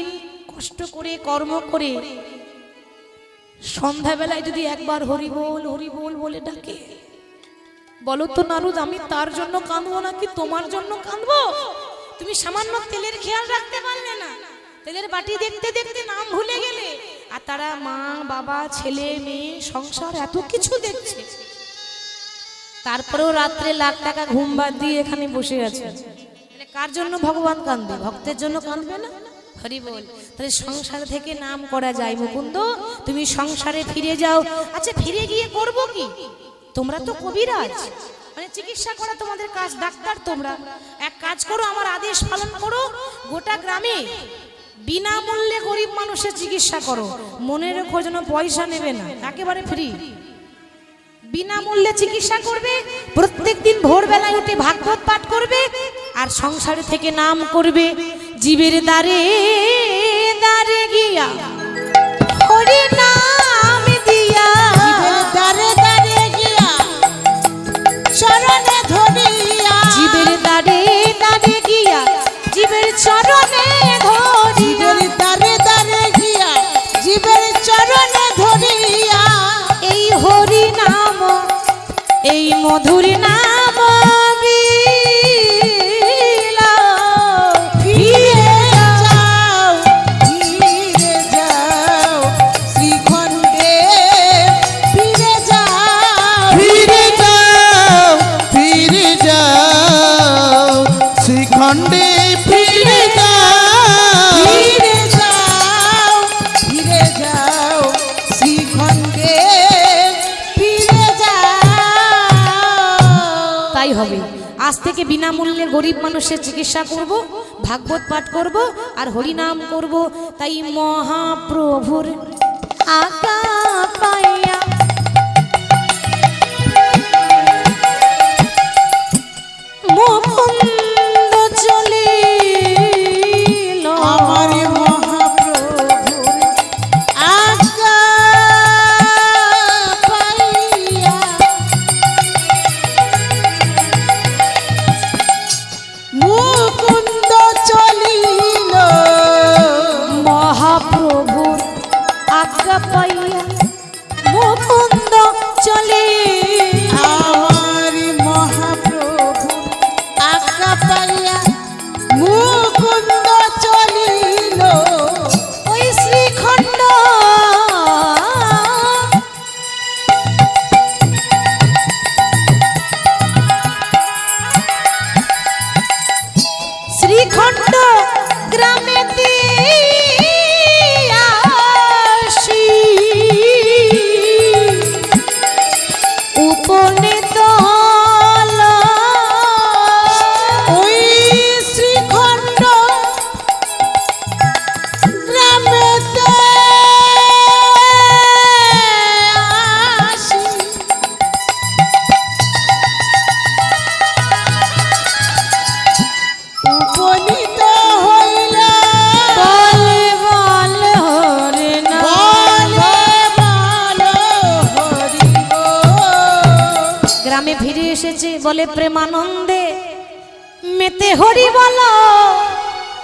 কষ্ট করে কর্ম করে সন্ধ্যাবেলায় যদি একবার হরি বল হরি বল বলে ডাকে, বলো তো নারদ, আমি তার জন্য কাঁদবো নাকি তোমার জন্য কাঁদবো? তুমি সামান্য তেলের খেয়াল রাখতে পারলে না, তেলের বাটি দেখতে দেখতে নাম ভুলে গেলে, আর তারা মা বাবা ছেলে মেয়ে সংসার এত কিছু দেখছে, তারপরেও রাত্রে লাখ টাকা ঘুম বাদ দিয়ে এখানে বসে আছে। কার জন্য ভগবান কাঁদবে? ভক্তের জন্য কাঁদবে না? হরি বল। তাহলে সংসার থেকে নাম করা যায়। মুকুন্দ, তুমি সংসারে ফিরে যাও। আচ্ছা, ফিরে গিয়ে করব কি? তোমরা তো কবিরাজ, মানে চিকিৎসা করা তোমাদের কাজ, ডাক্তার তোমরা। এক কাজ করো, আমার আদেশ পালন করো, গোটা গ্রামে বিনামূল্যে গরিব মানুষের চিকিৎসা করো। মনে রেখো যেন পয়সা নেবে না, একেবারে ফ্রি, বিনামূল্যে চিকিৎসা করবে। প্রত্যেকদিন ভোরবেলায় উঠে ভাগবত পাঠ করবে, আর সংসারে থেকে নাম করবে। জীবের দ্বারে দ্বারে গিয়া হরি নাম দিয়া, জীবের দ্বারে দ্বারে গিয়া চরণে ধরিয়া, জীবের দ্বারে দ্বারে গিয়া জীবের চরণে ধরিয়া, জীবের দ্বারে দ্বারে গিয়া জীবের চরণে ধরিয়া, এই হরি নাম, এই মধুর নাম বিলাও। ফিরে যাও, ফিরে যাও শ্রীখণ্ডে, ফিরে যাও, ফিরে যাও, ফিরে যাও শ্রীখণ্ডে, ফিরে যাও। ফিরে যাও, ফিরে যাও শ্রীখণ্ডে, ফিরে যাও। তাই হবে। আজ থেকে বিনামূল্যে গরিব মানুষের চিকিৎসা করব, ভাগবত পাঠ করব, আর হরিনাম করব। তাই মহাপ্রভুর আজ্ঞা পাইয়া মুকুন্দ চলিল, আমার মহাপ্রভুর আজ্ঞা পাইয়া মুকুন্দ চলিল, মহাপ্রভুর আজ্ঞা পাইয়া মুকুন্দ চলে, আমার মহাপ্রভুর আজ্ঞা পাইয়া মুকুন্দ চলিল, ওই শ্রীখণ্ড শ্রীখণ্ড গ্রামেতে আসি, উপনীত হল ওই শ্রীখণ্ড গ্রামেতে আসি, উপনীত হইল, বলে বল হরে নাম, বলে বল হরি বল। গ্রামে ফিরে এসেছে, বলে প্রেমানন্দে মেতে হরি বলো,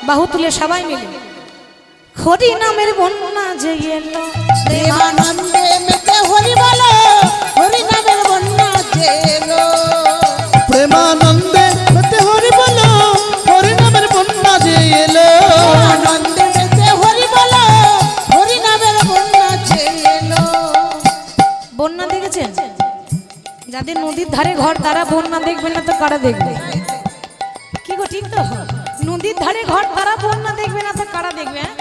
বাহু তুলে সবাই মিলে হরি নামের বন্যা যে এলো, প্রেমানন্দে মেতে হরি বল, হরি নামের বন্যা জেলো, প্রেমানন্দে মেতে হরি বলো, হরি নামের বন্যা যে এলো। আনন্দে মেতে হরি বল, হরি নামের বন্যা জেলো। বন্যা দেখেছেন? যাদের নদীর ধারে ঘর তারা বন্যা দেখবে না তো কারা দেখবে? কি গো, ঠিক তো? নদীর ধারে ঘর তারা বন্যা দেখবে না তো কারা দেখবে? হ্যাঁ?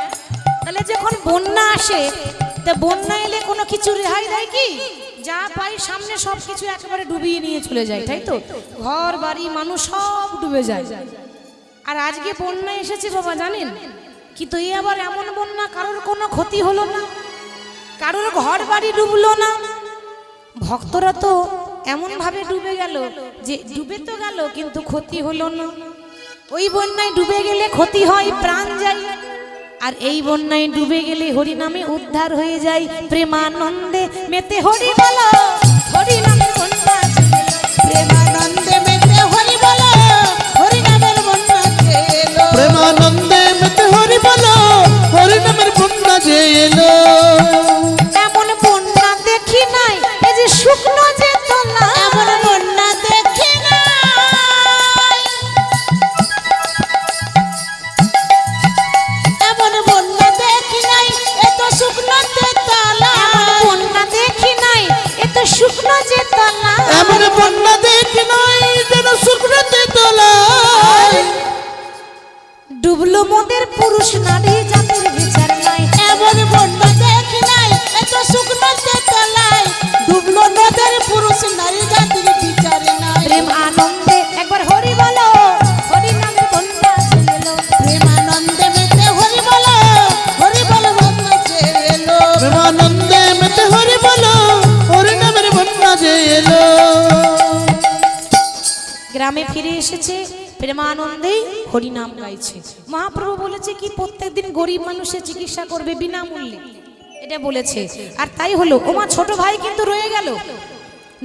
তাহলে যখন বন্যা আসে, তা বন্যা এলে কোনো কিছু রেহাই দেয় কি? যা পাই সামনে সব কিছু একেবারে ডুবিয়ে নিয়ে চলে যায়, তাই তো? ঘর বাড়ি মানুষ সব ডুবে যায়। আর আজকে বন্যা এসেছে বাবা, জানেন কি? তো এই আবার এমন বন্যা, কারোর কোনো ক্ষতি হলো না, কারোর ঘর বাড়ি ডুবলো না। ভক্তরা তো এমন ভাবে ডুবে গেল যে ডুবে তো গেল কিন্তু ক্ষতি হলো না। ওই বন্যায় ডুবে গেলে ক্ষতি হয়, প্রাণ যায়। আর এই বন্যায় ডুবে গেলে হরি নামে উদ্ধার হয়ে যায়। প্রেমানন্দে মেতে হরি বলো, হরি নামে বন্যা চলে এলো। প্রেমানন্দে মেতে হরি বলো, হরি নামের বন্যা এলো। প্রেমানন্দে মেতে হরি বলো, হরি নামের বন্যা যে এলো। এমন বন্যা দেখি নাই, এই যে শুকনো যে তলা, এমন বন্যা দেখি নাই, এমন বন্যা দেখি নাই, এত শুকনো তেতলা। এমন বন্যা দেখি নাই, এত শুকনো যে তলা। এমন বন্যা দেখি নাই, যেন শুকনোতে তোলায়। ডুবলো মোদের পুরুষ নারী জাতির বিচার নাই। এমন বন্যা দেখি নাই, এত শুকনো তেতলায়। ডুবলো নদের পুরুষ নারী জাতির বিচার নাই। প্রেম আনন্দে একবার হরি বলো, হরি নামে বন্যা চলে এলো। প্রেমানন্দে মেতে হরি বলো, হরি বলো বন্যা যে এলো। প্রেমানন্দে মেতে হরি বলো, হরি নামের বন্যা যে এলো। গ্রামে ফিরে এসেছে, প্রেমানন্দেই হরি নাম গাইছে। মহাপ্রভু বলেছে কি প্রত্যেকদিন গরিব মানুষের চিকিৎসা করবে বিনামূল্যে, এটা বলেছে। আর তাই হলো। ওমা ছোট ভাই কিন্তু রয়ে গেল,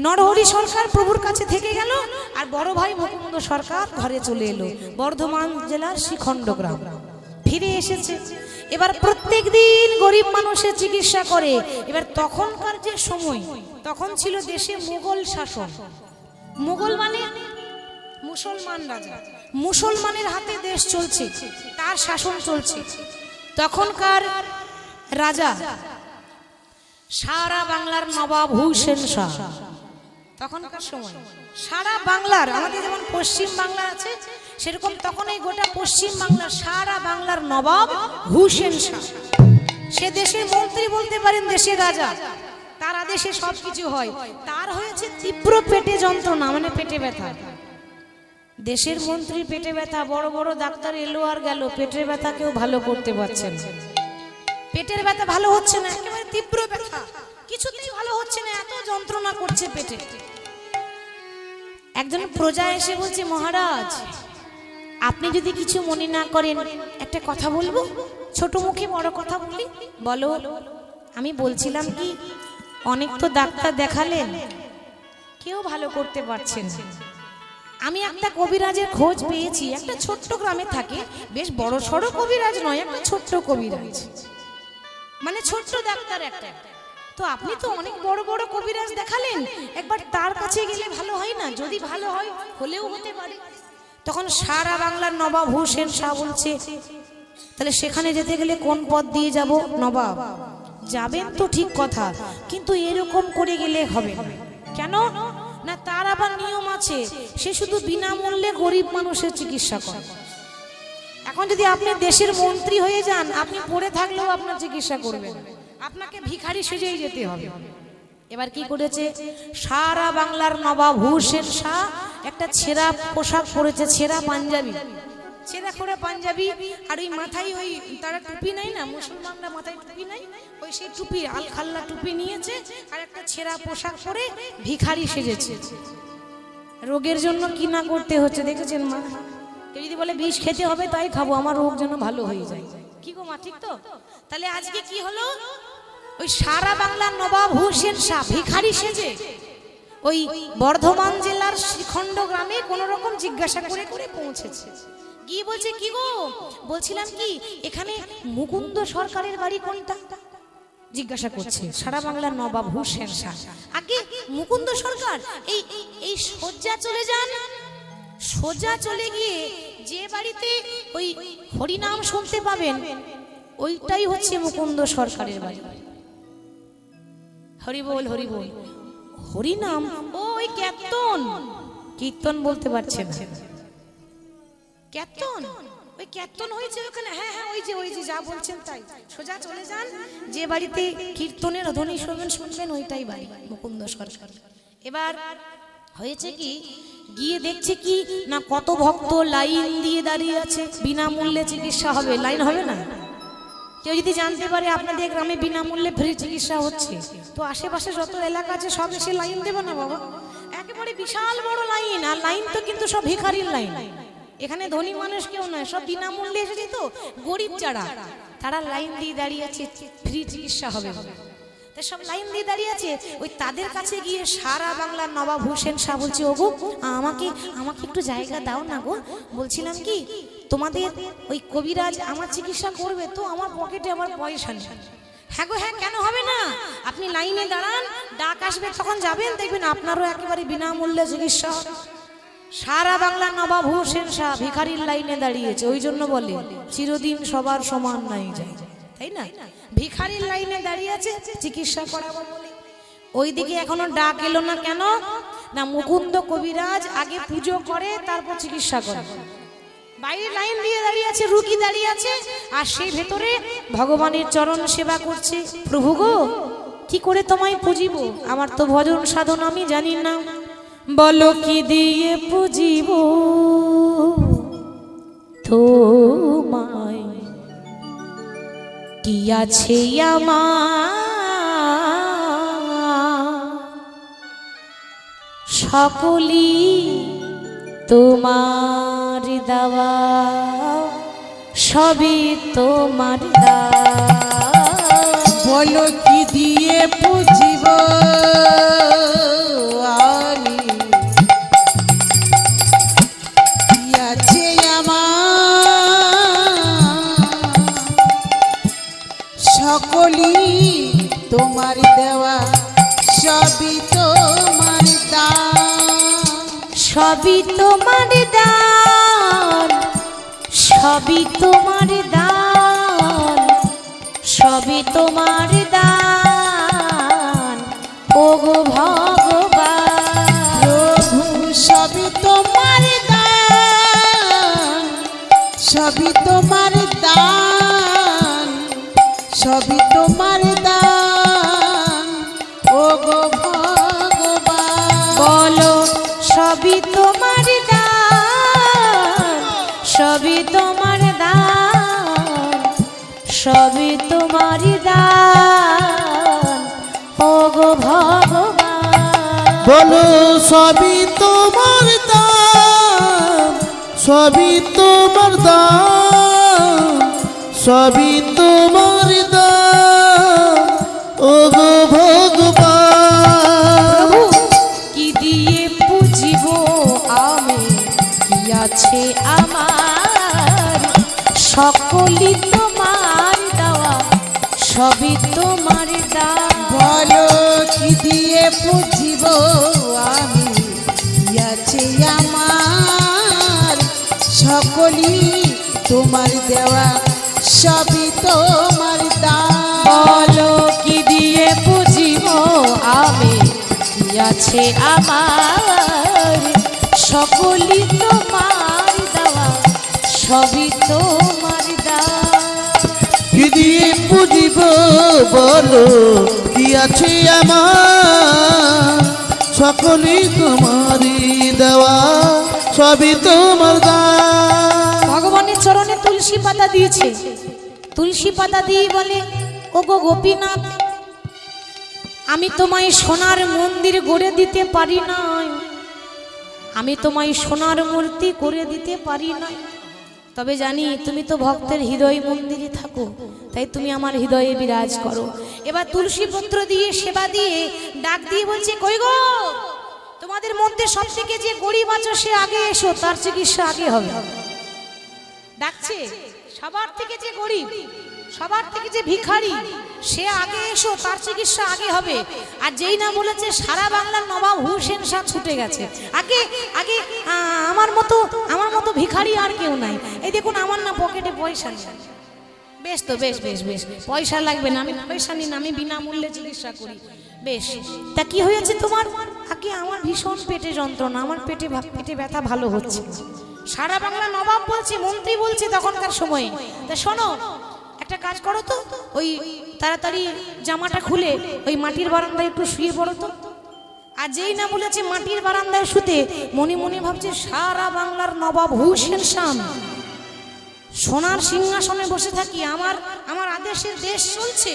নরহরি সরকার প্রভুর কাছে থেকে গেল, আর বড় ভাই মুকুন্দ সরকার ঘরে চলে এলো। বর্ধমান জেলার শ্রীখণ্ড গ্রাম ফিরে এসেছে। এবার প্রত্যেক দিন গরিব মানুষের চিকিৎসা করে। এবার তখনকার যে সময়, তখন ছিল দেশে মুঘল শাসন। মুঘল মানে মুসলমান রাজা, মুসলমানের হাতে দেশ চলছে, তার শাসন চলছে। তখনকার রাজা সারা বাংলার নবাব হুসেন শাহ। তখনকার সময় সারা বাংলার, আমাদের যেমন পশ্চিম বাংলা আছে সেরকম তখন এই গোটা পশ্চিম বাংলার সারা বাংলার নবাব হুসেন শাহ। সে দেশের মন্ত্রী বলতে পারেন, দেশের রাজা, তার আদেশে সবকিছু হয়। তার হয়েছে তীব্র পেটে যন্ত্রণা, মানে পেটে ব্যথা। দেশের মন্ত্রীর পেটে ব্যথা, বড় বড় ডাক্তার এলো আর গেল, পেটের ব্যথা কেউ ভালো করতে পারছেন না। পেটের ব্যথা ভালো হচ্ছে না, একেবারে তীব্র ব্যথা, কিছুতেই ভালো হচ্ছে না, এত যন্ত্রণা করছে পেটে। একজন প্রজা এসে বলছে, মহারাজ আপনি যদি কিছু মনে না করেন একটা কথা বলবো, ছোট মুখে বড় কথা বলি। বলো। আমি বলছিলাম কি, অনেক তো ডাক্তার দেখালেন, কেউ ভালো করতে পারছেন না। আমি একটা কবিরাজের খোঁজ পেয়েছি, একটা ছোট্ট গ্রামে থাকে, বেশ বড় সড়ো কবিরাজ নয়, একটা ছোট্ট কবিরাজ, মানে ছোট্ট ডাক্তার একটা। তো আপনি তো অনেক বড় বড় কবিরাজ দেখালেন, একবার তার কাছে গেলে ভালো হয় না? যদি ভালো হয়, হলেও হতে পারে। তখন সারা বাংলার নবাব হুসেন শাহ বলছে, তাহলে সেখানে যেতে গেলে কোন পথ দিয়ে যাব? নবাব যাবেন তো ঠিক কথা, কিন্তু এরকম করে গেলে হবে না। কেন না, তার আবার নিয়ম আছে, সে শুধু বিনামূল্যে গরিব মানুষের চিকিৎসা করে। এখন যদি আপনি দেশের মন্ত্রী হয়ে যান, আপনি পড়ে থাকলেও আপনার চিকিৎসা করবেন, আপনাকে ভিখারি সেজেই যেতে হবে। এবার কি করেছে, সারা বাংলার নবাব হুসেন শাহ একটা ছেঁড়া পোশাক পরেছে, ছেঁড়া পাঞ্জাবি, ছেঁড়া খোড়া পাঞ্জাবি, আর ওই মাথায় ওই তারা টুপি নাই না, মুসলমানরা মাথায় টুপি নাই, ওই সেই টুপি আল খাল্লা টুপি নিয়েছে, আর একটা ছেঁড়া পোশাক পরে ভিখারি সেজেছে। রোগের জন্য কি না করতে হচ্ছে দেখেছেন মা? কেউ যদি বলে বিষ খেতে হবে, তাই খাবো, আমার রোগ যেন ভালো হয়ে যায়। কি গো মা, ঠিক তো? তাহলে আজকে কি হলো, ওই সারা বাংলার নবাব হুসেন শাহ ভিখারি সেজে ওই বর্ধমান জেলার শ্রীখণ্ড গ্রামে কোন রকম জিজ্ঞাসা করে করে পৌঁছেছে। গিয়ে বলছে, কি গো, বলছিলাম কি এখানে মুকুন্দ সরকারের বাড়ি কোনটা? জিজ্ঞাসা করছে সারা বাংলার নবাব হুসেন শাহ। আগে মুকুন্দ সরকার, এই সোজা চলে যান, সোজা চলে গিয়ে যে বাড়িতে ওই হরিনাম শুনতে পাবেন, ওইটাই হচ্ছে মুকুন্দ সরকারের বাড়ি। হরি বল, হরি বল, হরিনাম, ওই কীর্তন, কীর্তন বলতে পারছেন না, কীর্তন, ওই কীর্তন হয়েছে ওখানে। হ্যাঁ হ্যাঁ, ওই যে যা বলছেন তাই, সোজা চলে যান, যে বাড়িতে কীর্তনের ধ্বনি শুনবেন ওইটাই বাড়ি মুকুন্দ সরকার। এবার হয়েছে কি, গিয়ে দেখছে কি না, কত ভক্ত লাইন দিয়ে দাঁড়িয়ে আছে, বিনামূল্যে চিকিৎসা হবে, লাইন হবে না? কেউ যদি জানতে পারে আপনাদের গ্রামে বিনামূল্যে ফ্রি চিকিৎসা হচ্ছে, তো আশেপাশে যত এলাকা আছে সব এসে লাইন দেবে না বাবা? একেবারে বিশাল বড় লাইন, আর লাইন তো কিন্তু সব ভিখারির লাইন। এখানে ধনী মানুষ কেউ নয়, সব বিনামূল্যে এসেছে, তো গরিব যারা তারা লাইন দিয়ে দাঁড়িয়ে আছে, ফ্রি চিকিৎসা হবে বলে। তা সব লাইন দিয়ে দাঁড়িয়ে আছে, ওই তাদের কাছে গিয়ে সারা বাংলার নবাব হোসেন শাহ বলছে, ওগো আমাকে আমাকে একটু জায়গা দাও না গো, বলছিলাম কি তোমাদের ওই কবিরাজ আমার চিকিৎসা করবে, তো আমার পকেটে আমার পয়সা নেই। হ্যাঁ গো হ্যাঁ, কেন হবে না, আপনি লাইনে দাঁড়ান, ডাক আসবে তখন যাবেন, দেখবেন আপনারও একেবারে বিনামূল্যে চিকিৎসা হবে। সারা বাংলার নবাব হোসেন শাহ ভিখারির লাইনে দাঁড়িয়েছে, ওই জন্য বলে চিরদিন সবার সমান নাই যায়, তাই না? ভিখারির লাইনে দাঁড়িয়ে আছে চিকিৎসা করাবো বলে। ওইদিকে এখনো ডাক এলো না, কেন না মুকুন্দ কবিরাজ আগে পুজো করে তারপর চিকিৎসা করে। বাইরে লাইন দিয়ে দাঁড়িয়ে আছে, রুগী দাঁড়িয়ে আছে, আর সেই ভেতরে ভগবানের চরণ সেবা করছে। প্রভু গো কি করে তোমায় পুজিব, আমার তো ভজন সাধন আমি জানি না, বলো কি দিয়ে পুজিব তোমায়, কি আছে আমার, সকলি তোমার দেওয়া, সবই তোমার দেওয়া, বলো কি দিয়ে পুজিব আমি, কি আছে আমার, সকলই তোমার দেওয়া, সবই তোমার দান, সবই তোমার দান, সবই তোমার দান, সবই তোমার দান, ওগো ভগবান, প্রভু সবই তোমার দান, সবই তোমার দান, সবই তোমার দান, ওগো ভগবান, বলো সবই তোমার দান, সবই তোমার দান, সবই তোমার দান, ওগো ভগবান, বলো সবই তোমার দান, সবই তোমার দান, সবই তোমার দান, ওগো ভগবান। প্রভু কি দিয়ে পুজিব আমি, কি আছে আমার, সকলি তোমার দেওয়া, সবই তোমার দান, বলো কি দিয়ে পুজিব আমি, কি আছে আমার, সকলই তোমার দেওয়া, সবই তোমার দান, বলো কি দিয়ে পুজিব আমি, কি আছে আমার, সকলি তোমার দেওয়া, সবই তোমার দান, কি দিয়ে পুজিব বলো, কি আছে আমার, সকলই তোমারই দেওয়া, সবই তোমার দান। ভগবানের চরণে তুলসী পাতা দিয়েছে, তুলসী পাতা দিয়ে বলে, ওগো গোপীনাথ, আমি তোমায় সোনার মন্দির গড়ে দিতে পারি নাই, আমি তোমায় সোনার মূর্তি করে দিতে পারি নাই, তবে জানি তুমি তো ভক্তের হৃদয় মন্দিরে থাকো, তাই তুমি আমার হৃদয়ে বিরাজ করো। এবার তুলসী পত্র দিয়ে সেবা দিয়ে ডাক দিয়ে বলছে, কই গো তোমাদের মধ্যে সব থেকে যে গরিব আছো সে আগে এসো, তার চিকিৎসা আগে হবে। ডাকছে সবার থেকে যে গরিব, সবার থেকে যে ভিখারি, সে আগে এসো, তার চিকিৎসা আগে হবে। আর যেই না বলেছে সারা বাংলার নবাব হোসেন শাহ ছুটে গেছে, আগে আগে আমার মতো ভিখারি আর কেউ নাই। এই দেখুন আমার না পকেটে পয়সা নেই, বেশ তো বেশ বেশ বেশ পয়সা লাগবে না, আমি পয়সা নিই না, আমি বিনামূল্যে চিকিৎসা করি, বেশ। তা কি হয়েছে তোমার? আগে আমার ভীষণ পেটে যন্ত্রণা, আমার পেটে ব্যথা ভালো হচ্ছে। সারা বাংলা নবাব বলছে, মন্ত্রী বলছে তখনকার সময়ে, তা শোনো একটা কাজ করো তো, ওই তাড়াতাড়ি জামাটা খুলে ওই মাটির বারান্দায় একটু শুয়ে পড়ো তো। আর যেই না বলেছে মাটির বারান্দায় শুতে, মনে মনে ভাবছে সারা বাংলার নবাব হোসেন শাহ সোনার সিংহাসনে বসে থাকি, আমার আদেশের দেশ চলছে,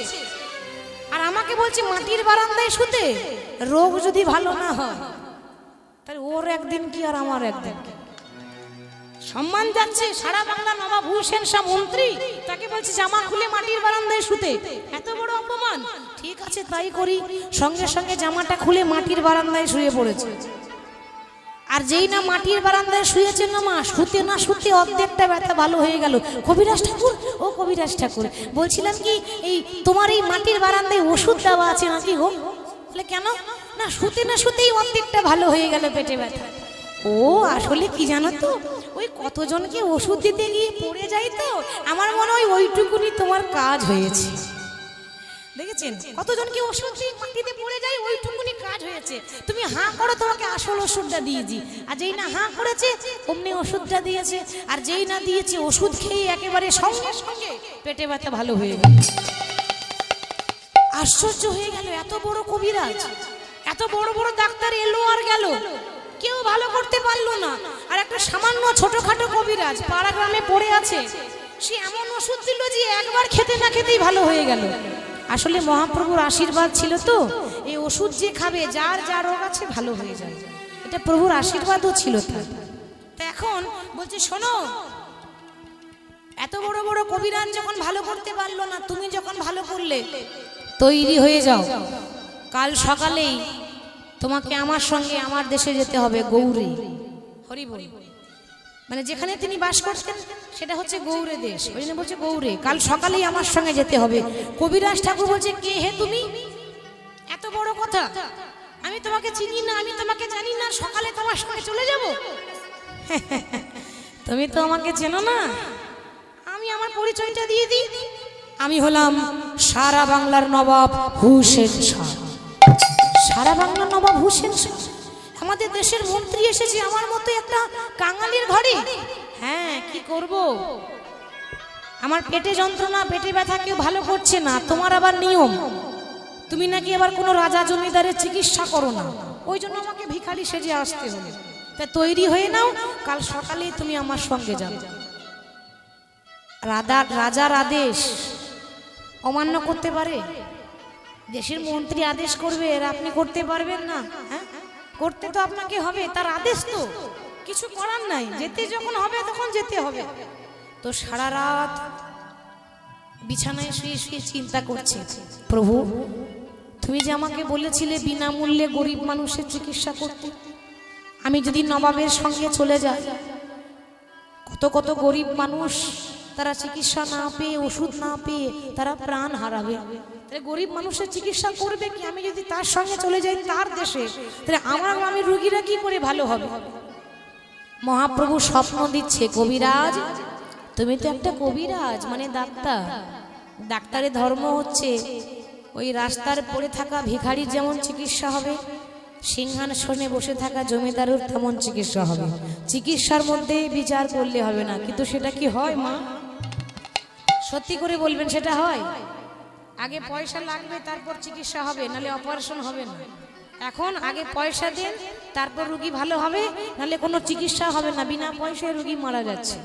আর আমাকে বলছে মাটির বারান্দায় শুতে। রোগ যদি ভালো না হয় তাহলে ওর একদিন কি আর আমার একদিন কি, সম্মান যাচ্ছে। সারা বাংলা নবাব হুসেন শাহ মন্ত্রী, তাকে বলছে জামা খুলে মাটির বারান্দায় শুতে, এত বড় অপমান। ঠিক আছে তাই করি, সঙ্গে সঙ্গে জামাটা খুলে মাটির বারান্দায় শুয়ে পড়েছে। আর যেই না মাটির বারান্দায় শুয়েছে না মা, শুতে না শুতে অর্ধেকটা ব্যথা ভালো হয়ে গেল। কবিরাজ ঠাকুর, ও কবিরাজ ঠাকুর, বলছিলাম কি এই তোমার এই মাটির বারান্দায় ওষুধ দেওয়া আছে নাকি গো? বলে কেন? না শুতে না শুতেই অর্ধেকটা ভালো হয়ে গেল পেটে ব্যথা। ও আসলে কি জানো তো, ওই কতজনকে ওষুধ দিতে গিয়ে পড়ে যাই তো, আমার মনে হয় ওইটুকুনি তোমার কাজ হয়েছে। দেখেছেন কতজনকে ওষুধ দিয়ে মাটিতে পড়ে যায়, ওইটুকুনি কাজ হয়েছে। তুমি হাঁ করো, তোমাকে আসল ওষুধটা দিয়েছি। আর যেই না হাঁ করেছে অমনি ওষুধটা দিয়েছে। আর যেই না দিয়েছে ওষুধ খেয়ে একেবারে সঙ্গে সঙ্গে পেটে ব্যথা ভালো হয়ে গেল। আশ্চর্য হয়ে গেল, এত বড় কবিরাজ, এত বড় বড় ডাক্তার এলো আর গেল, কেউ ভালো করতে পারলো না। আর একটা সামান্য ছোটখাটো কবিরাজ পাড়া গ্রামে পড়ে আছে, সে এমন ওষুধ দিল যে একবার খেতে না খেতেই ভালো হয়ে গেল। আসলে মহাপ্রভুর আশীর্বাদ ছিল তো, এই ওষুধ যে খাবে যার যা রোগ আছে ভালো হয়ে যায়, এটা প্রভুর আশীর্বাদও ছিল তার। তা এখন বলছে শোনো, এত বড় বড় কবিরাজ যখন ভালো করতে পারলো না, তুমি যখন ভালো করলে, তৈরি হয়ে যাও। কাল সকালেই তোমাকে আমার সঙ্গে আমার দেশে যেতে হবে, গৌরে। হরি বল, মানে যেখানে তিনি বাস করতেন সেটা হচ্ছে গৌরে দেশ, ওই জন্য বলছে গৌরে। কাল সকালেই আমার সঙ্গে যেতে হবে। কবিরাজ ঠাকুর বলছে কে হে তুমি? এত বড় কথা, আমি তোমাকে চিনি না, আমি তোমাকে জানি না, সকালে তোমার সঙ্গে চলে যাব? তুমি তো আমাকে চেনো না, আমি আমার পরিচয়টা দিয়ে দিই। আমি হলাম সারা বাংলার নবাব হুসেন শাহ। সারা বাংলার নবাব হুসেন শাহ, আমাদের দেশের মন্ত্রী এসেছে আমার মতো একটা কাঙালির ঘরে। হ্যাঁ কি করব, আমার পেটে যন্ত্রণা, পেটে ব্যথা কেউ ভালো করছে না। তোমার আবার নিয়ম, তুমি নাকি আবার কোনো রাজা জমিদারের চিকিৎসা করো না, ওই জন্য আমাকে ভিখারি সেজে আসতে হলো। তা তৈরি হয়ে নাও, কাল সকালেই তুমি আমার সঙ্গে যাবে। রাজার আদেশ অমান্য করতে পারে? দেশের মন্ত্রী আদেশ করবে আর আপনি করতে পারবেন না? হ্যাঁ করতে তো আপনাকে হবে, তার আদেশ তো, কিছু করার নাই। যেতে যখন হবে তখন যেতে হবে। তো সারা রাত বিছানায় শুয়ে শুয়ে চিন্তা করছে, প্রভু তুমি যে আমাকে বলেছিলে বিনামূল্যে গরিব মানুষের চিকিৎসা করতে, আমি যদি নবাবের সঙ্গে চলে যাই, কত কত গরিব মানুষ তারা চিকিৎসা না পেয়ে, ওষুধ না পেয়ে তারা প্রাণ হারাবে। তাহলে গরিব মানুষের চিকিৎসা করবে কি? আমি যদি তার সঙ্গে চলে যাই তার দেশে, তাহলে আমার গ্রামের রোগীরা কি করে ভালো হবে? মহাপ্রভু স্বপ্ন দিচ্ছে, কবিরাজ তুমি তো একটা কবিরাজ, মানে ডাক্তার। ডাক্তারের ধর্ম হচ্ছে ওই রাস্তার পড়ে থাকা ভিখারির যেমন চিকিৎসা হবে, সিংহাসনে বসে থাকা জমিদারের তেমন চিকিৎসা হবে। চিকিৎসার মধ্যে বিচার করলে হবে না। কিন্তু সেটা কি হয় মা? সত্যি করে বলবেন সেটা হয়? আগে পয়সা লাগবে তারপর চিকিৎসা হবে, নালে অপারেশন হবে না। এখন আগে পয়সা দেন তারপর রোগী ভালো হবে, নালে কোনো চিকিৎসা হবে না। বিনা পয়সায় রোগী মারা যাচ্ছে।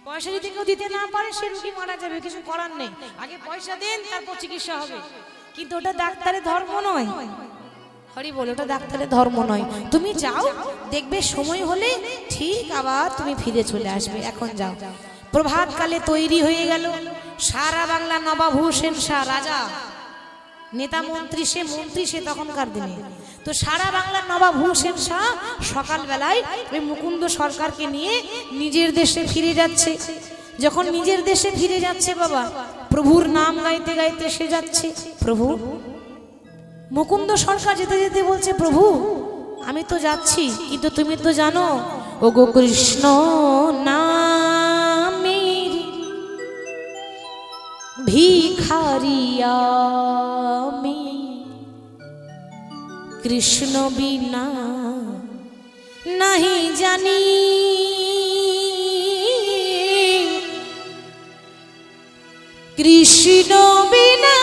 পয়সা যদি কেউ দিতে না পারে সে রোগী মারা যাবে, কিছু করার নেই। আগে পয়সা দেন তারপর চিকিৎসা হবে। কিন্তু ওটা ডাক্তারের ধর্ম নয়। হরি বল, ওটা ডাক্তারের ধর্ম নয়। তুমি যাও, দেখবে সময় হলে ঠিক আবার তুমি ফিরে চলে আসবে। এখন যাও। প্রভাতকালে তৈরি হয়ে গেল সারা বাংলা নবাব হুসেন শাহ, রাজা, নেতা মন্ত্রী, সে মন্ত্রী সে তখনকার দিনে। তো সারা বাংলার নবাব হুসেন শাহ সকালবেলায় ওই মুকুন্দ সরকারকে নিয়ে নিজের দেশে ফিরে যাচ্ছে। যখন নিজের দেশে ফিরে যাচ্ছে বাবা, প্রভুর নাম গাইতে গাইতে সে যাচ্ছে। প্রভু, মুকুন্দ সরকার যেতে যেতে বলছে, প্রভু আমি তো যাচ্ছি, কিন্তু তুমি তো জানো ও গো কৃষ্ণ নামের ভিখারিয়া আমি, কৃষ্ণ বিনা नहीं জানি, কৃষ্ণ বিনা